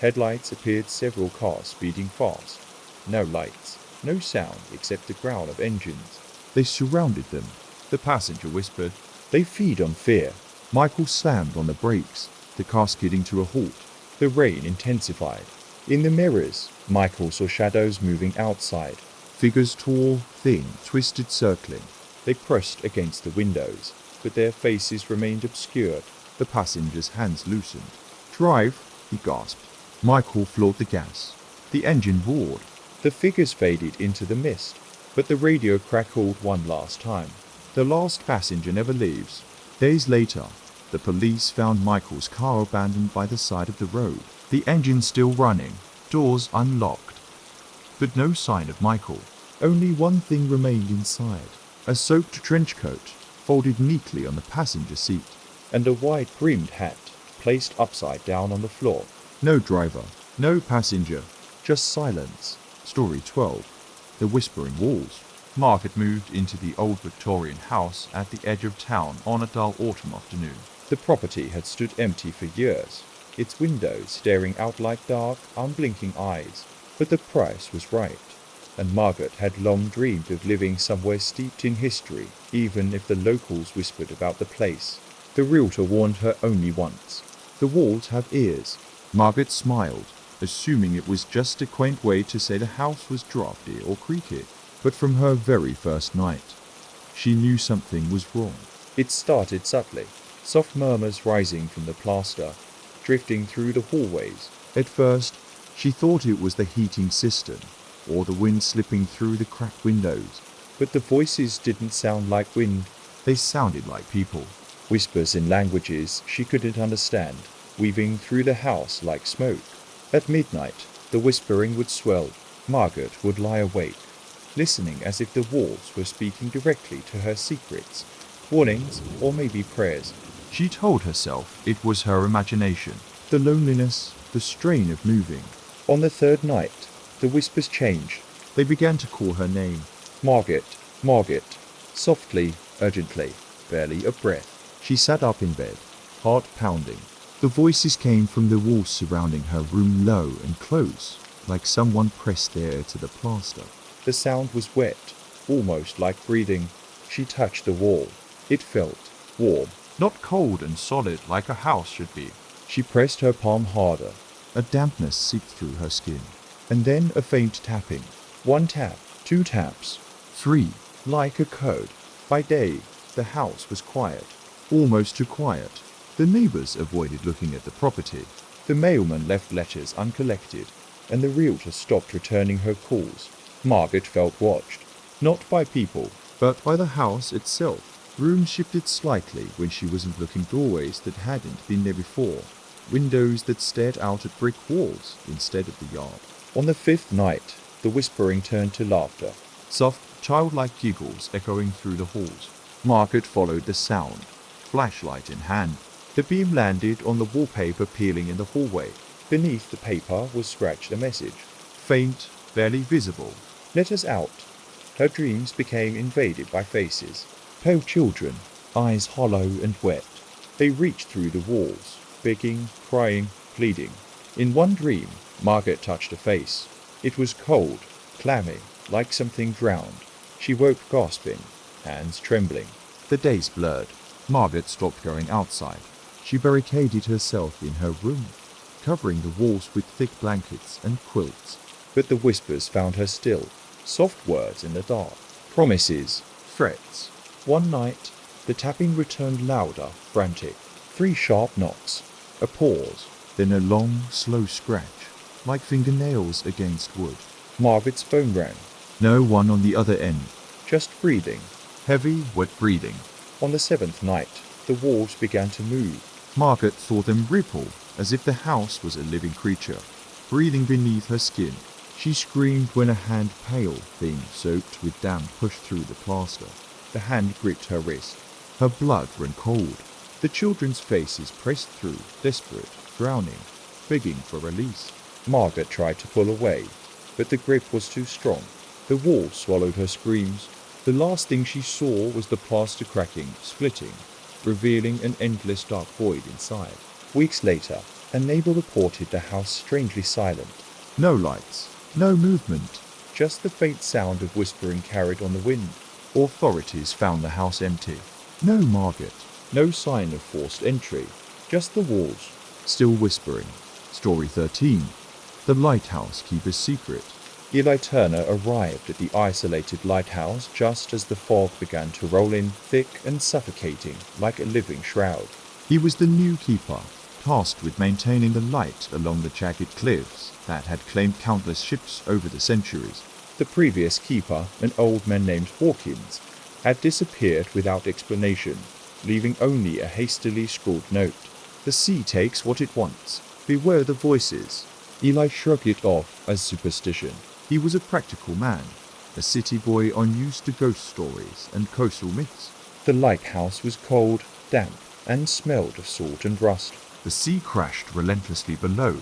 headlights appeared, several cars speeding fast. No lights, no sound except the growl of engines. They surrounded them. The passenger whispered. They feed on fear. Michael slammed on the brakes, the car skidding to a halt. The rain intensified. In the mirrors, Michael saw shadows moving outside. Figures tall, thin, twisted, circling. They pressed against the windows, but their faces remained obscured. The passenger's hands loosened. Drive, he gasped. Michael floored the gas. The engine roared. The figures faded into the mist, but the radio crackled one last time. The last passenger never leaves. Days later, the police found Michael's car abandoned by the side of the road. The engine still running, doors unlocked. But no sign of Michael. Only one thing remained inside. A soaked trench coat, folded neatly on the passenger seat. And a wide-brimmed hat, placed upside down on the floor. No driver, no passenger. Just silence. Story 12. The Whispering Walls. Mark had moved into the old Victorian house at the edge of town on a dull autumn afternoon. The property had stood empty for years, its windows staring out like dark, unblinking eyes. But the price was right. and Margaret had long dreamed of living somewhere steeped in history, even if the locals whispered about the place. The realtor warned her only once. The walls have ears. Margaret smiled, assuming it was just a quaint way to say the house was drafty or creaky. But from her very first night, she knew something was wrong. It started subtly, soft murmurs rising from the plaster, drifting through the hallways. At first, she thought it was the heating system, or the wind slipping through the cracked windows. But the voices didn't sound like wind. They sounded like people. Whispers in languages she couldn't understand, weaving through the house like smoke. At midnight, the whispering would swell. Margaret would lie awake, listening as if the walls were speaking directly to her secrets, warnings, or maybe prayers. She told herself it was her imagination, the loneliness, the strain of moving. On the third night, the whispers changed. They began to call her name. Margaret, Margaret, softly, urgently, barely a breath. She sat up in bed, heart pounding. The voices came from the walls surrounding her room, low and close, like someone pressed their ear to the plaster. The sound was wet, almost like breathing. She touched the wall. It felt warm. Not cold and solid like a house should be. She pressed her palm harder. A dampness seeped through her skin. And then a faint tapping. 1 tap, 2 taps. 3. Like a code. By day, the house was quiet. Almost too quiet. The neighbors avoided looking at the property. The mailman left letters uncollected, and the realtor stopped returning her calls. Margaret felt watched. Not by people, but by the house itself. Rooms shifted slightly when she wasn't looking, doorways that hadn't been there before. Windows that stared out at brick walls instead of the yard. On the 5th night, the whispering turned to laughter. Soft, childlike giggles echoing through the halls. Margaret followed the sound, flashlight in hand. The beam landed on the wallpaper peeling in the hallway. Beneath the paper was scratched a message. Faint, barely visible. Let us out. Her dreams became invaded by faces. Pale children, eyes hollow and wet. They reached through the walls, begging, crying, pleading. In one dream, Margaret touched a face. It was cold, clammy, like something drowned. She woke gasping, hands trembling. The days blurred. Margaret stopped going outside. She barricaded herself in her room, covering the walls with thick blankets and quilts. But the whispers found her still. Soft words in the dark. Promises, threats. One night, the tapping returned louder, frantic. 3 sharp knocks. A pause. Then a long, slow scratch, like fingernails against wood. Margaret's phone rang. No one on the other end. Just breathing. Heavy, wet breathing. On the 7th night, the walls began to move. Margaret saw them ripple, as if the house was a living creature, breathing beneath her skin. She screamed when a hand, pale thing soaked with damp, pushed through the plaster. The hand gripped her wrist. Her blood ran cold. The children's faces pressed through, desperate, drowning, begging for release. Margaret tried to pull away, but the grip was too strong. The wall swallowed her screams. The last thing she saw was the plaster cracking, splitting, revealing an endless dark void inside. Weeks later, a neighbor reported the house strangely silent. No lights, no movement, just the faint sound of whispering carried on the wind. Authorities found the house empty. No Margaret. No sign of forced entry, just the walls. Still whispering. Story 13. The Lighthouse Keeper's Secret. Eli Turner arrived at the isolated lighthouse just as the fog began to roll in, thick and suffocating, like a living shroud. He was the new keeper, tasked with maintaining the light along the jagged cliffs that had claimed countless ships over the centuries. The previous keeper, an old man named Hawkins, had disappeared without explanation, leaving only a hastily scrawled note. The sea takes what it wants. Beware the voices. Eli shrugged it off as superstition. He was a practical man, a city boy unused to ghost stories and coastal myths. The lighthouse was cold, damp, and smelled of salt and rust. The sea crashed relentlessly below,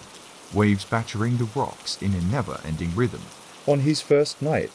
waves battering the rocks in a never-ending rhythm. On his first night,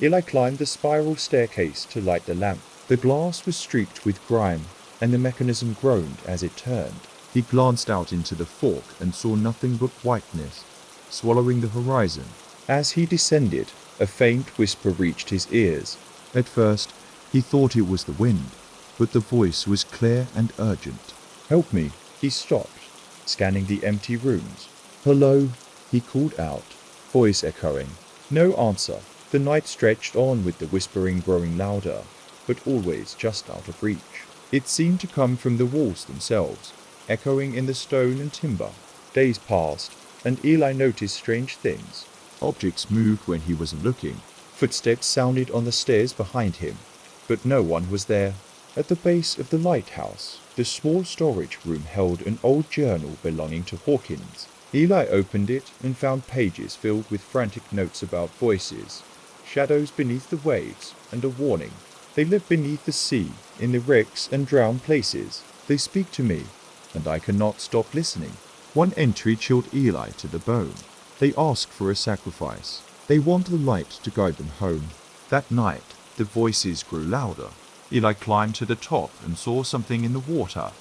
Eli climbed the spiral staircase to light the lamp. The glass was streaked with grime, and the mechanism groaned as it turned. He glanced out into the fork and saw nothing but whiteness, swallowing the horizon. As he descended, a faint whisper reached his ears. At first, he thought it was the wind, but the voice was clear and urgent. "Help me." He stopped, scanning the empty rooms. "Hello," he called out, voice echoing. No answer. The night stretched on with the whispering growing louder, but always just out of reach. It seemed to come from the walls themselves, echoing in the stone and timber. Days passed, and Eli noticed strange things. Objects moved when he wasn't looking. Footsteps sounded on the stairs behind him, but no one was there. At the base of the lighthouse, the small storage room held an old journal belonging to Hawkins. Eli opened it and found pages filled with frantic notes about voices, shadows beneath the waves, and a warning. They live beneath the sea, in the wrecks and drowned places. They speak to me, and I cannot stop listening. One entry chilled Eli to the bone. They ask for a sacrifice. They want the light to guide them home. That night, the voices grew louder. Eli climbed to the top and saw something in the water.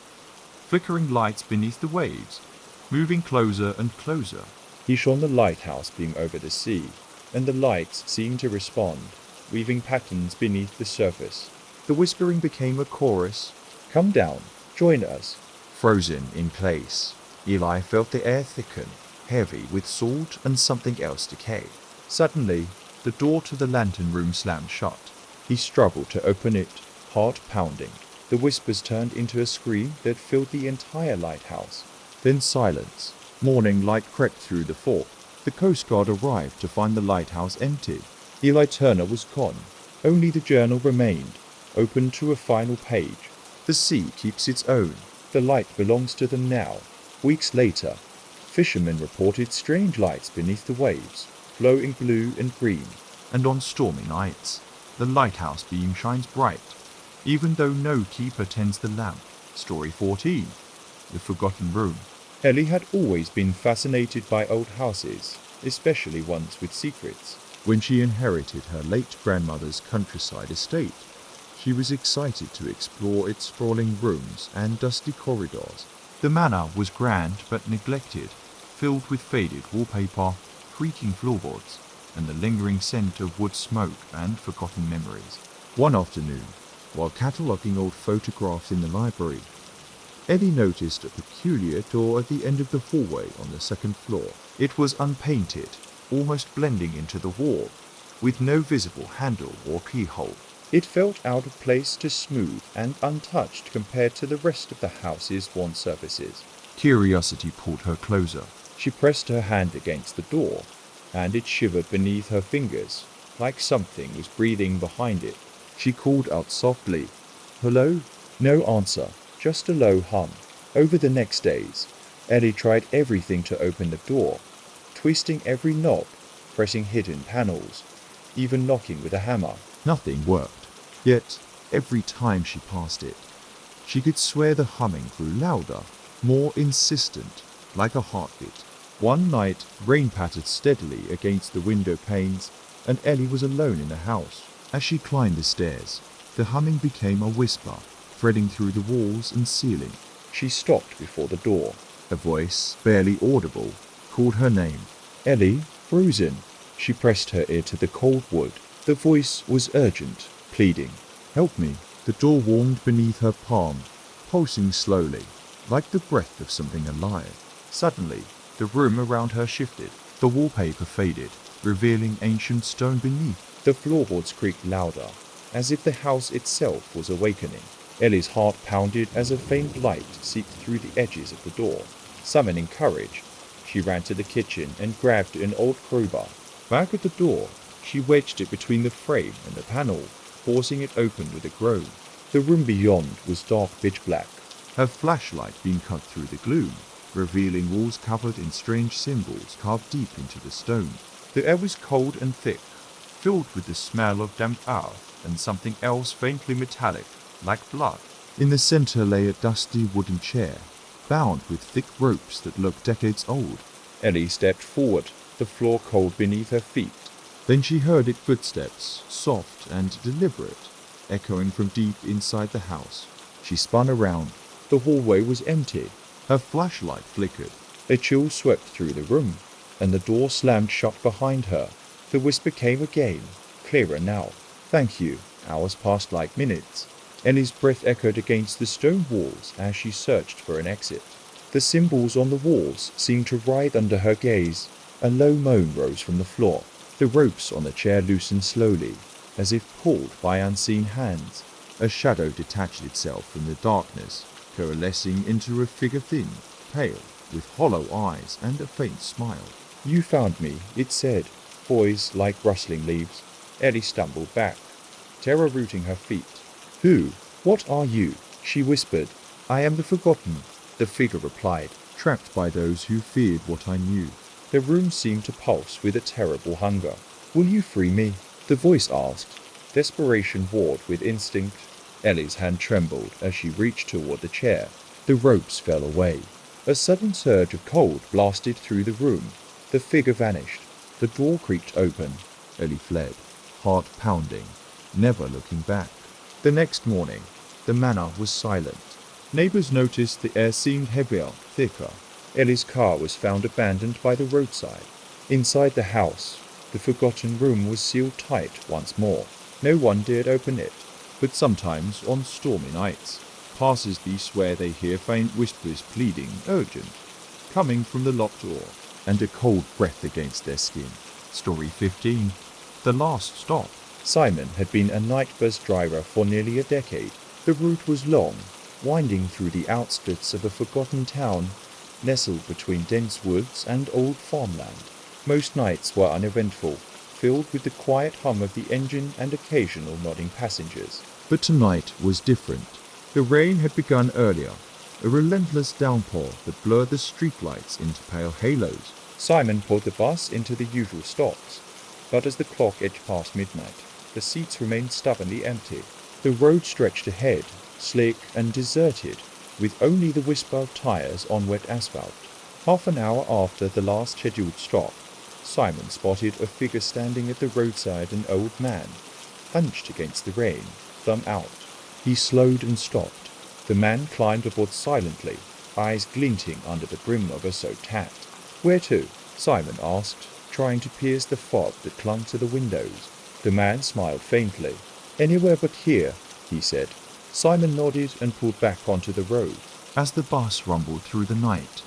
Flickering lights beneath the waves, moving closer and closer. He shone the lighthouse beam over the sea, and the lights seemed to respond, weaving patterns beneath the surface. The whispering became a chorus. "Come down, join us." Frozen in place, Eli felt the air thicken, heavy with salt and something else decay. Suddenly, the door to the lantern room slammed shut. He struggled to open it, heart pounding. The whispers turned into a scream that filled the entire lighthouse. Then silence. Morning light crept through the fog. The Coast Guard arrived to find the lighthouse empty. Eli Turner was gone. Only the journal remained, open to a final page. The sea keeps its own. The light belongs to them now. Weeks later, fishermen reported strange lights beneath the waves, glowing blue and green. And on stormy nights, the lighthouse beam shines bright, even though no keeper tends the lamp. Story 14. The Forgotten Room. Ellie had always been fascinated by old houses, especially ones with secrets. When she inherited her late grandmother's countryside estate, she was excited to explore its sprawling rooms and dusty corridors. The manor was grand but neglected, filled with faded wallpaper, creaking floorboards, and the lingering scent of wood smoke and forgotten memories. One afternoon, while cataloguing old photographs in the library, Eddie noticed a peculiar door at the end of the hallway on the second floor. It was unpainted, almost blending into the wall, with no visible handle or keyhole. It felt out of place to smooth and untouched compared to the rest of the house's worn surfaces. Curiosity pulled her closer. She pressed her hand against the door, and it shivered beneath her fingers, like something was breathing behind it. She called out softly, "Hello?" No answer, just a low hum. Over the next days, Ellie tried everything to open the door, twisting every knob, pressing hidden panels, even knocking with a hammer. Nothing worked. Yet, every time she passed it, she could swear the humming grew louder, more insistent, like a heartbeat. One night, rain pattered steadily against the window panes, and Ellie was alone in the house. As she climbed the stairs, the humming became a whisper, threading through the walls and ceiling. She stopped before the door. A voice, barely audible, called her name. Ellie, frozen. She pressed her ear to the cold wood. The voice was urgent, pleading. "Help me." The door warmed beneath her palm, pulsing slowly, like the breath of something alive. Suddenly, the room around her shifted. The wallpaper faded, revealing ancient stone beneath. The floorboards creaked louder, as if the house itself was awakening. Ellie's heart pounded as a faint light seeped through the edges of the door. Summoning courage, she ran to the kitchen and grabbed an old crowbar. Back at the door, she wedged it between the frame and the panel, forcing it open with a groan. The room beyond was dark pitch black. Her flashlight beam cut through the gloom, revealing walls covered in strange symbols carved deep into the stone. The air was cold and thick, filled with the smell of damp earth and something else faintly metallic, like blood. In the center lay a dusty wooden chair, bound with thick ropes that looked decades old. Ellie stepped forward, the floor cold beneath her feet. Then she heard its footsteps, soft and deliberate, echoing from deep inside the house. She spun around. The hallway was empty. Her flashlight flickered. A chill swept through the room. and the door slammed shut behind her. The whisper came again, clearer now. "Thank you." Hours passed like minutes. Ellie's breath echoed against the stone walls as she searched for an exit. The symbols on the walls seemed to writhe under her gaze. A low moan rose from the floor. The ropes on the chair loosened slowly, as if pulled by unseen hands. A shadow detached itself from the darkness, coalescing into a figure thin, pale, with hollow eyes and a faint smile. "You found me," it said, poised like rustling leaves. Ellie stumbled back, terror rooting her feet. "Who? What are you?" she whispered. "I am the Forgotten," the figure replied. Trapped by those who feared what I knew. The room seemed to pulse with a terrible hunger. "Will you free me?" the voice asked. Desperation warred with instinct. Ellie's hand trembled as she reached toward the chair. The ropes fell away. A sudden surge of cold blasted through the room. The figure vanished. The door creaked open. Ellie fled, heart pounding, never looking back. The next morning, the manor was silent. Neighbors noticed the air seemed heavier, thicker. Ellie's car was found abandoned by the roadside. Inside the house, the forgotten room was sealed tight once more. No one dared open it, but sometimes on stormy nights, passers-by swear they hear faint whispers pleading, urgent, coming from the locked door, and a cold breath against their skin. Story 15. The Last Stop. Simon had been a night bus driver for nearly a decade. The route was long, winding through the outskirts of a forgotten town, nestled between dense woods and old farmland. Most nights were uneventful, filled with the quiet hum of the engine and occasional nodding passengers. But tonight was different. The rain had begun earlier, a relentless downpour that blurred the streetlights into pale halos. Simon pulled the bus into the usual stops, but as the clock edged past midnight, the seats remained stubbornly empty. The road stretched ahead, slick and deserted, with only the whisper of tires on wet asphalt. Half an hour after the last scheduled stop, Simon spotted a figure standing at the roadside, an old man, hunched against the rain, thumb out. He slowed and stopped. The man climbed aboard silently, eyes glinting under the brim of a soaked hat. "Where to?" Simon asked, trying to pierce the fog that clung to the windows. The man smiled faintly. "Anywhere but here," he said. Simon nodded and pulled back onto the road. As the bus rumbled through the night,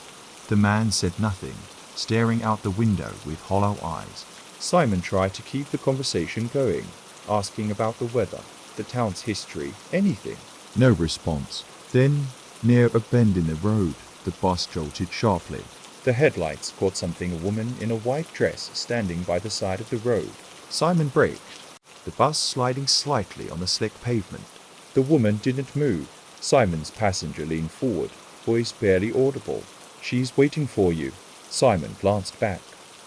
the man said nothing, staring out the window with hollow eyes. Simon tried to keep the conversation going, asking about the weather, the town's history, anything. No response. Then, near a bend in the road, the bus jolted sharply. The headlights caught something, a woman in a white dress standing by the side of the road. Simon braked, the bus sliding slightly on the slick pavement. The woman didn't move. Simon's passenger leaned forward, voice barely audible. "She's waiting for you." Simon glanced back.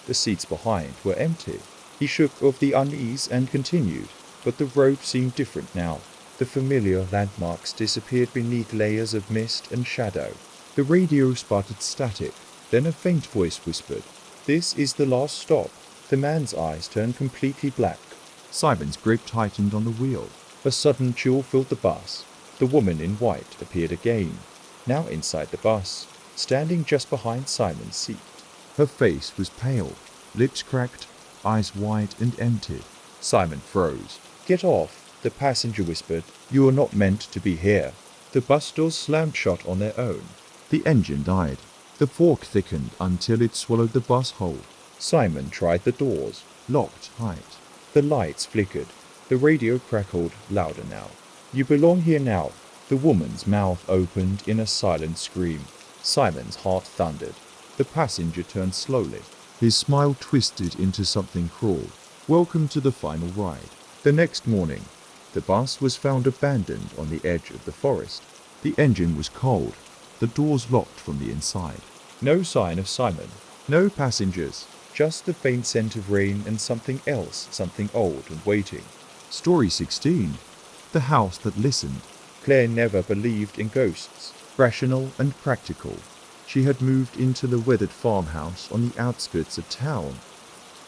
The seats behind were empty. He shook off the unease and continued, but the road seemed different now. The familiar landmarks disappeared beneath layers of mist and shadow. The radio sputtered static. Then a faint voice whispered, "This is the last stop." The man's eyes turned completely black. Simon's grip tightened on the wheel. A sudden chill filled the bus. The woman in white appeared again, now inside the bus, standing just behind Simon's seat. Her face was pale, lips cracked, eyes wide and empty. Simon froze. "Get off," the passenger whispered. "You are not meant to be here." The bus doors slammed shut on their own. The engine died. The fog thickened until it swallowed the bus whole. Simon tried the doors, Locked tight. The lights flickered. The radio crackled louder now. "You belong here now." The woman's mouth opened in a silent scream. Simon's heart thundered. The passenger turned slowly. His smile twisted into something cruel. "Welcome to the final ride." The next morning, the bus was found abandoned on the edge of the forest. The engine was cold, the doors locked from the inside. No sign of Simon. No passengers. Just the faint scent of rain and something else, something old and waiting. Story 16. The House That Listened. Claire never believed in ghosts. Rational and practical, she had moved into the weathered farmhouse on the outskirts of town,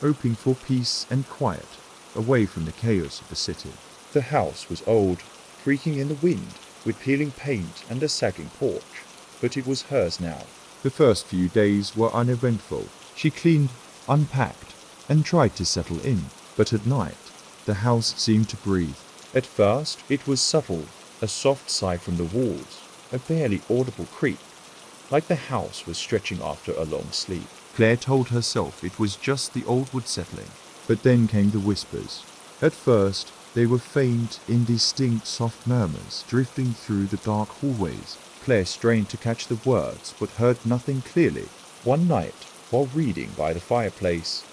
hoping for peace and quiet, away from the chaos of the city. The house was old, creaking in the wind, with peeling paint and a sagging porch, but it was hers now. The first few days were uneventful. She cleaned, unpacked, and tried to settle in. But at night, the house seemed to breathe. At first, it was subtle, a soft sigh from the walls, a barely audible creak, like the house was stretching after a long sleep. Claire told herself it was just the old wood settling. But then came the whispers. At first, they were faint, indistinct, soft murmurs drifting through the dark hallways. Claire strained to catch the words, but heard nothing clearly. One night, while reading by the fireplace,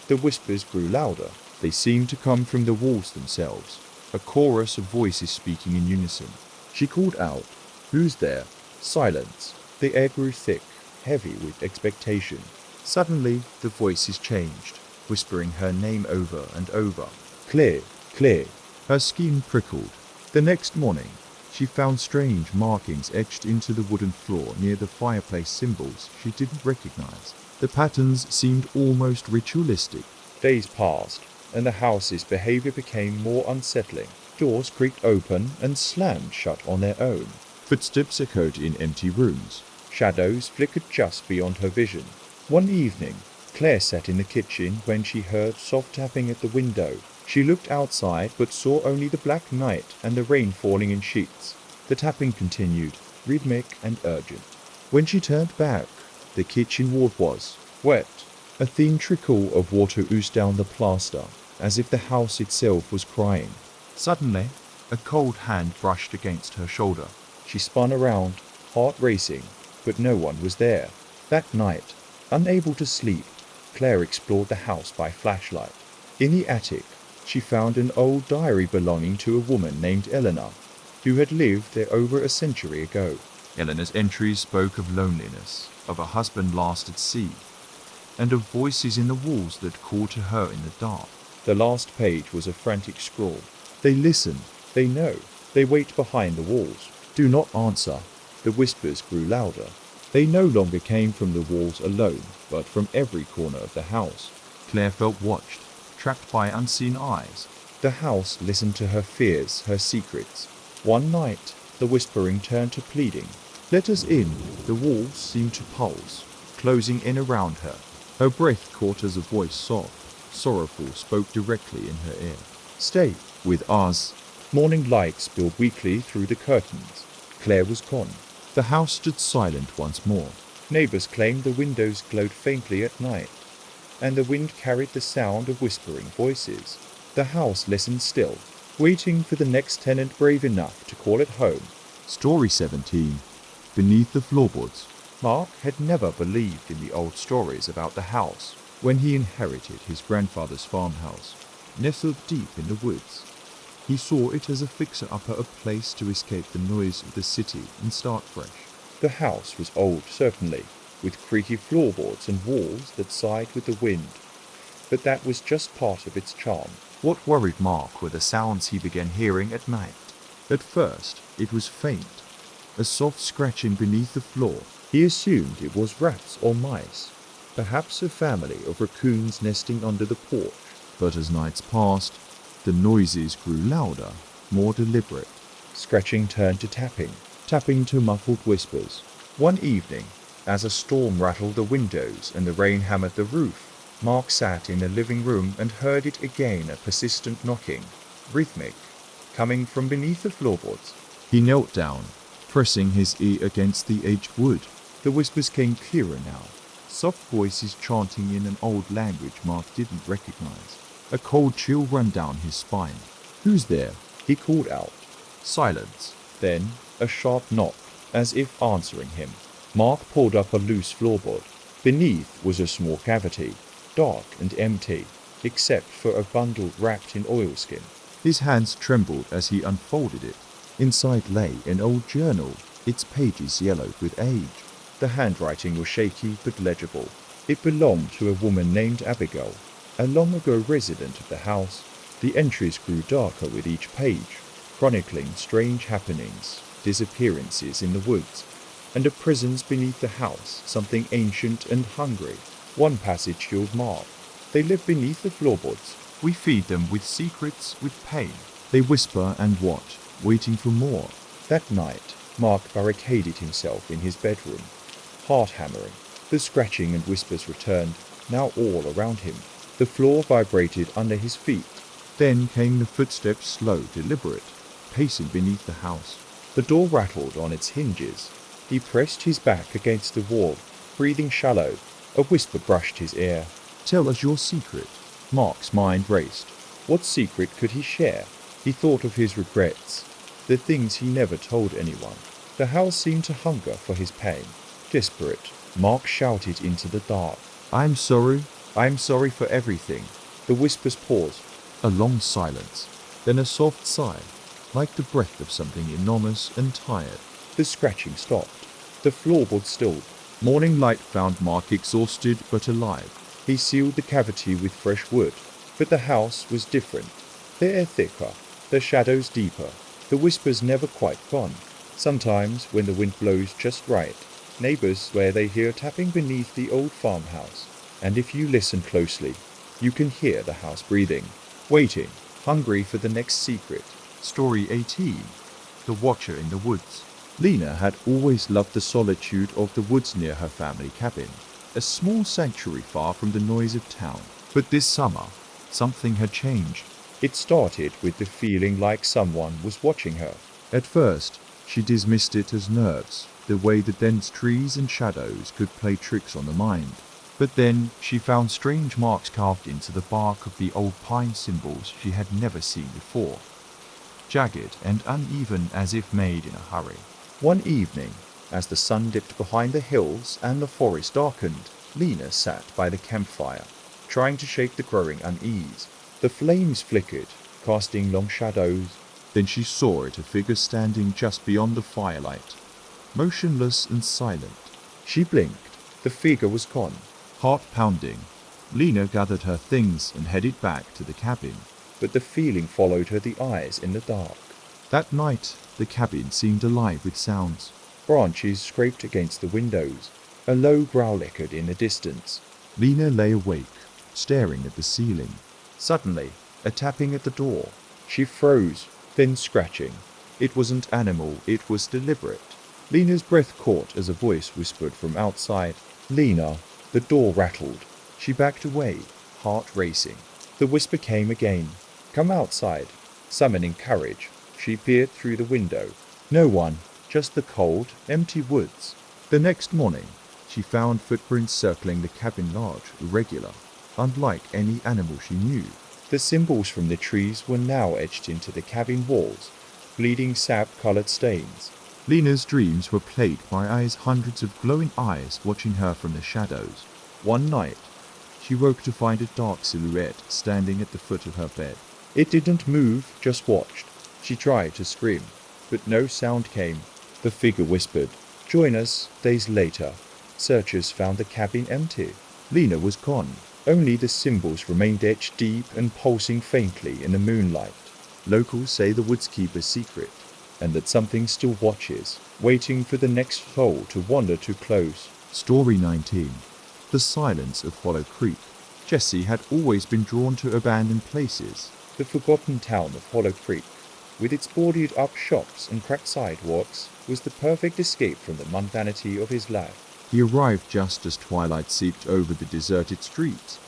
the whispers grew louder. They seemed to come from the walls themselves, a chorus of voices speaking in unison. She called out, "Who's there?" Silence. The air grew thick, heavy with expectation. Suddenly, the voices changed, whispering her name over and over. "Claire, Claire." Her skin prickled. The next morning, she found strange markings etched into the wooden floor near the fireplace, symbols she didn't recognize. The patterns seemed almost ritualistic. Days passed, and the house's behavior became more unsettling. Doors creaked open and slammed shut on their own. Footsteps echoed in empty rooms. Shadows flickered just beyond her vision. One evening, Claire sat in the kitchen when she heard soft tapping at the window. She looked outside but saw only the black night and the rain falling in sheets. The tapping continued, rhythmic and urgent. When she turned back, the kitchen wall was wet. A thin trickle of water oozed down the plaster, as if the house itself was crying. Suddenly, a cold hand brushed against her shoulder. She spun around, heart racing, but no one was there. That night, unable to sleep, Claire explored the house by flashlight. In the attic, she found an old diary belonging to a woman named Eleanor, who had lived there over a century ago. Eleanor's entries spoke of loneliness, of a husband lost at sea, and of voices in the walls that called to her in the dark. The last page was a frantic scrawl. They listen, they know, they wait behind the walls. Do not answer. The whispers grew louder. They no longer came from the walls alone, but from every corner of the house. Claire felt watched, tracked by unseen eyes. The house listened to her fears, her secrets. One night, the whispering turned to pleading. "Let us in." The walls seemed to pulse, closing in around her. Her breath caught as a voice soft, sorrowful, spoke directly in her ear. "Stay with us." Morning light spilled weakly through the curtains. Claire was gone. The house stood silent once more. Neighbors claimed the windows glowed faintly at night, and the wind carried the sound of whispering voices. The house listened still, waiting for the next tenant brave enough to call it home. Story 17. Beneath the Floorboards. Mark had never believed in the old stories about the house when he inherited his grandfather's farmhouse, nestled deep in the woods. He saw it as a fixer-upper, a place to escape the noise of the city and start fresh. The house was old, certainly, with creaky floorboards and walls that sighed with the wind, but that was just part of its charm. What worried Mark were the sounds he began hearing at night. At first, it was faint, a soft scratching beneath the floor. He assumed it was rats or mice, perhaps a family of raccoons nesting under the porch. But as nights passed, the noises grew louder, more deliberate. Scratching turned to tapping, tapping to muffled whispers. One evening, as a storm rattled the windows and the rain hammered the roof, Mark sat in the living room and heard it again, a persistent knocking, rhythmic, coming from beneath the floorboards. He knelt down, pressing his ear against the edged wood. The whispers came clearer now, soft voices chanting in an old language Mark didn't recognize. A cold chill ran down his spine. "Who's there?" he called out. Silence. Then a sharp knock, as if answering him. Mark pulled up a loose floorboard. Beneath was a small cavity, dark and empty, except for a bundle wrapped in oilskin. His hands trembled as he unfolded it. Inside lay an old journal, its pages yellowed with age. The handwriting was shaky but legible. It belonged to a woman named Abigail, a long-ago resident of the house. The entries grew darker with each page, chronicling strange happenings, disappearances in the woods, and a presence beneath the house, something ancient and hungry. One passage chilled Mark. "They live beneath the floorboards. We feed them with secrets, with pain. They whisper and watch, waiting for more." That night, Mark barricaded himself in his bedroom, heart hammering. The scratching and whispers returned, now all around him. The floor vibrated under his feet. Then came the footsteps, slow, deliberate, pacing beneath the house. The door rattled on its hinges. He pressed his back against the wall, breathing shallow. A whisper brushed his ear. "Tell us your secret." Mark's mind raced. What secret could he share? He thought of his regrets, the things he never told anyone. The house seemed to hunger for his pain. Desperate, Mark shouted into the dark. "I'm sorry." "I'm sorry for everything." The whispers paused. A long silence, then a soft sigh, like the breath of something enormous and tired. The scratching stopped. The floorboard stilled. Morning light found Mark exhausted but alive. He sealed the cavity with fresh wood, but the house was different. The air thicker, the shadows deeper, the whispers never quite gone. Sometimes, when the wind blows just right, neighbors swear they hear tapping beneath the old farmhouse, and if you listen closely, you can hear the house breathing, waiting, hungry for the next secret. Story 18. The Watcher in the Woods. Lena had always loved the solitude of the woods near her family cabin, A small sanctuary far from the noise of town. But this summer, something had changed. It started with the feeling like someone was watching her. At first, she dismissed it as nerves, the way the dense trees and shadows could play tricks on the mind. But then she found strange marks carved into the bark of the old pine symbols she had never seen before, jagged and uneven as if made in a hurry. One evening, as the sun dipped behind the hills and the forest darkened, Lena sat by the campfire, trying to shake the growing unease. The flames flickered, casting long shadows. Then she saw it, a figure standing just beyond the firelight, motionless and silent. She blinked. The figure was gone. Heart pounding, Lena gathered her things and headed back to the cabin. But the feeling followed her the eyes in the dark. That night, the cabin seemed alive with sounds. Branches scraped against the windows. A low growl echoed in the distance. Lena lay awake, staring at the ceiling. Suddenly, a tapping at the door. She froze, then scratching. It wasn't animal, it was deliberate. Lena's breath caught as a voice whispered from outside. "Lena." The door rattled. She backed away, heart racing. The whisper came again. "Come outside." Summoning courage, she peered through the window. No one, just the cold, empty woods. The next morning, she found footprints circling the cabin, large, irregular, unlike any animal she knew. The symbols from the trees were now etched into the cabin walls, bleeding sap-colored stains. Lena's dreams were plagued by hundreds of glowing eyes watching her from the shadows. One night, she woke to find a dark silhouette standing at the foot of her bed. It didn't move, just watched. She tried to scream, but no sound came. The figure whispered, "Join us." Days later, searchers found the cabin empty. Lena was gone. Only the symbols remained etched deep and pulsing faintly in the moonlight. Locals say the woods keep a secret, and that something still watches, waiting for the next soul to wander too close. Story 19. The Silence of Hollow Creek. Jessie had always been drawn to abandoned places. The forgotten town of Hollow Creek, with its boarded-up shops and cracked sidewalks, was the perfect escape from the mundanity of his life. He arrived just as twilight seeped over the deserted streets.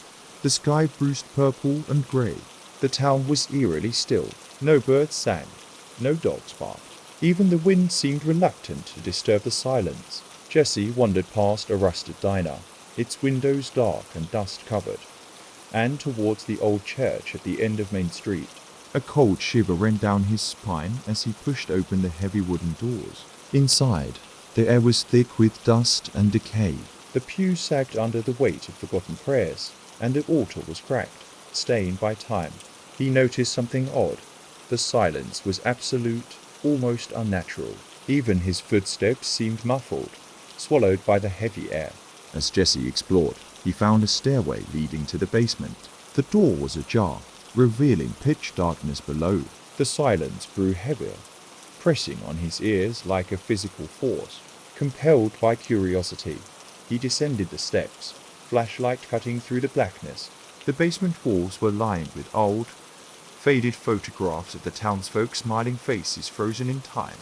The sky bruised purple and grey. The town was eerily still. No birds sang, no dogs barked. Even the wind seemed reluctant to disturb the silence. Jessie wandered past a rusted diner, its windows dark and dust-covered, and towards the old church at the end of Main Street. A cold shiver ran down his spine as he pushed open the heavy wooden doors. Inside, the air was thick with dust and decay. The pews sagged under the weight of forgotten prayers, and the altar was cracked, stained by time. He noticed something odd. The silence was absolute, almost unnatural. Even his footsteps seemed muffled, swallowed by the heavy air. As Jessie explored, he found a stairway leading to the basement. The door was ajar, revealing pitch darkness below. The silence grew heavier, pressing on his ears like a physical force. Compelled by curiosity, he descended the steps, flashlight cutting through the blackness. The basement walls were lined with old, faded photographs of the townsfolk, smiling faces frozen in time,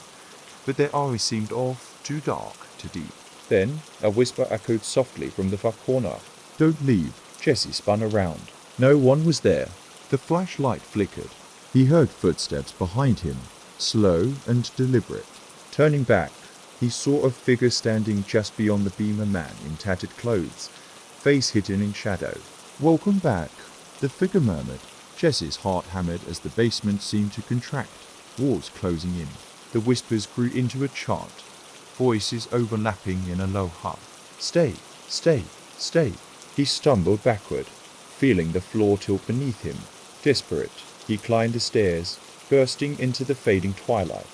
but their eyes seemed off, too dark, too deep. Then a whisper echoed softly from the far corner. "Don't leave." Jesse spun around. No one was there. The flashlight flickered. He heard footsteps behind him, slow and deliberate. Turning back, he saw a figure standing just beyond the beam, a man in tattered clothes, face hidden in shadow. "Welcome back," the figure murmured. Jesse's heart hammered as the basement seemed to contract, walls closing in. The whispers grew into a chant, voices overlapping in a low hum. Stay, stay, stay. He stumbled backward, feeling the floor tilt beneath him. Desperate, he climbed the stairs, bursting into the fading twilight.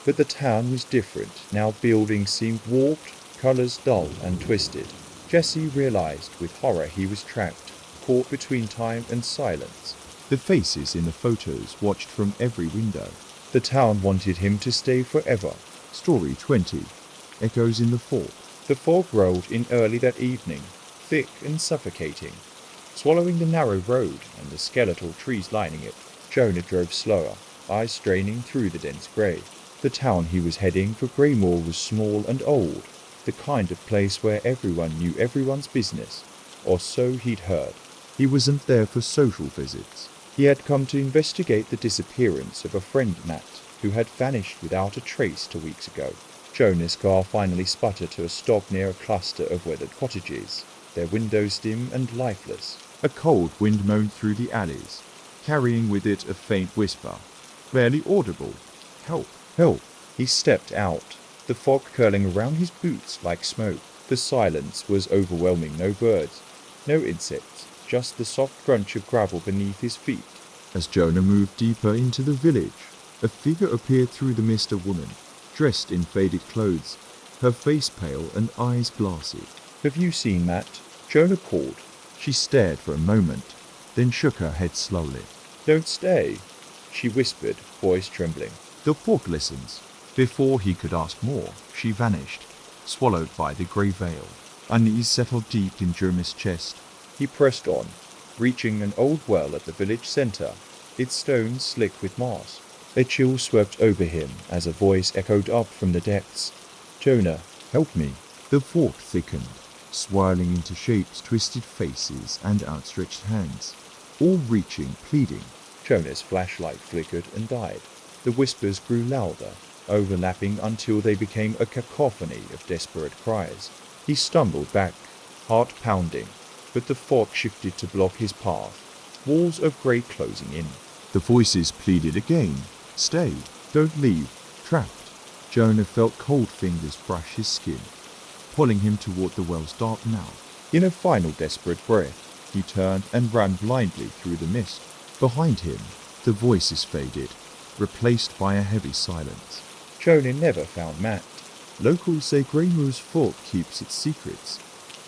But the town was different. Now buildings seemed warped, colors dull and twisted. Jesse realized with horror he was trapped, caught between time and silence. The faces in the photos watched from every window. The town wanted him to stay forever. Story 20. Echoes in the fog. The fog rolled in early that evening, thick and suffocating, swallowing the narrow road and the skeletal trees lining it. Jonah drove slower, eyes straining through the dense grey. The town he was heading for Greymore was small and old, the kind of place where everyone knew everyone's business, or so he'd heard. He wasn't there for social visits. He had come to investigate the disappearance of a friend, Matt, who had vanished without a trace 2 weeks ago. Jonah's car finally sputtered to a stop near a cluster of weathered cottages, their windows dim and lifeless. A cold wind moaned through the alleys, carrying with it a faint whisper, barely audible. "Help, help." He stepped out, the fog curling around his boots like smoke. The silence was overwhelming. No birds, no insects, just the soft crunch of gravel beneath his feet. As Jonah moved deeper into the village, a figure appeared through the mist, a woman, dressed in faded clothes, her face pale and eyes glassy. Have you seen Matt? Jonah called. She stared for a moment, then shook her head slowly. Don't stay, she whispered, voice trembling. The fog listens. Before he could ask more, she vanished, swallowed by the grey veil. Unease settled deep in Jonah's chest. He pressed on, reaching an old well at the village centre, its stones slick with moss. A chill swept over him as a voice echoed up from the depths. Jonah, help me. The fog thickened, swirling into shapes, twisted faces and outstretched hands, all reaching, pleading. Jonah's flashlight flickered and died. The whispers grew louder, overlapping until they became a cacophony of desperate cries. He stumbled back, heart pounding, but the fog shifted to block his path, walls of grey closing in. The voices pleaded again. Stay, don't leave, trapped. Jonah felt cold fingers brush his skin, pulling him toward the well's dark mouth. In a final desperate breath, he turned and ran blindly through the mist. Behind him, the voices faded, replaced by a heavy silence. Jonah never found Matt. Locals say Greymoor's fog keeps its secrets,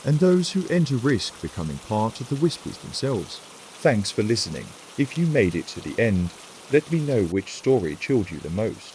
and those who enter risk becoming part of the whispers themselves. Thanks for listening. If you made it to the end, let me know which story chilled you the most.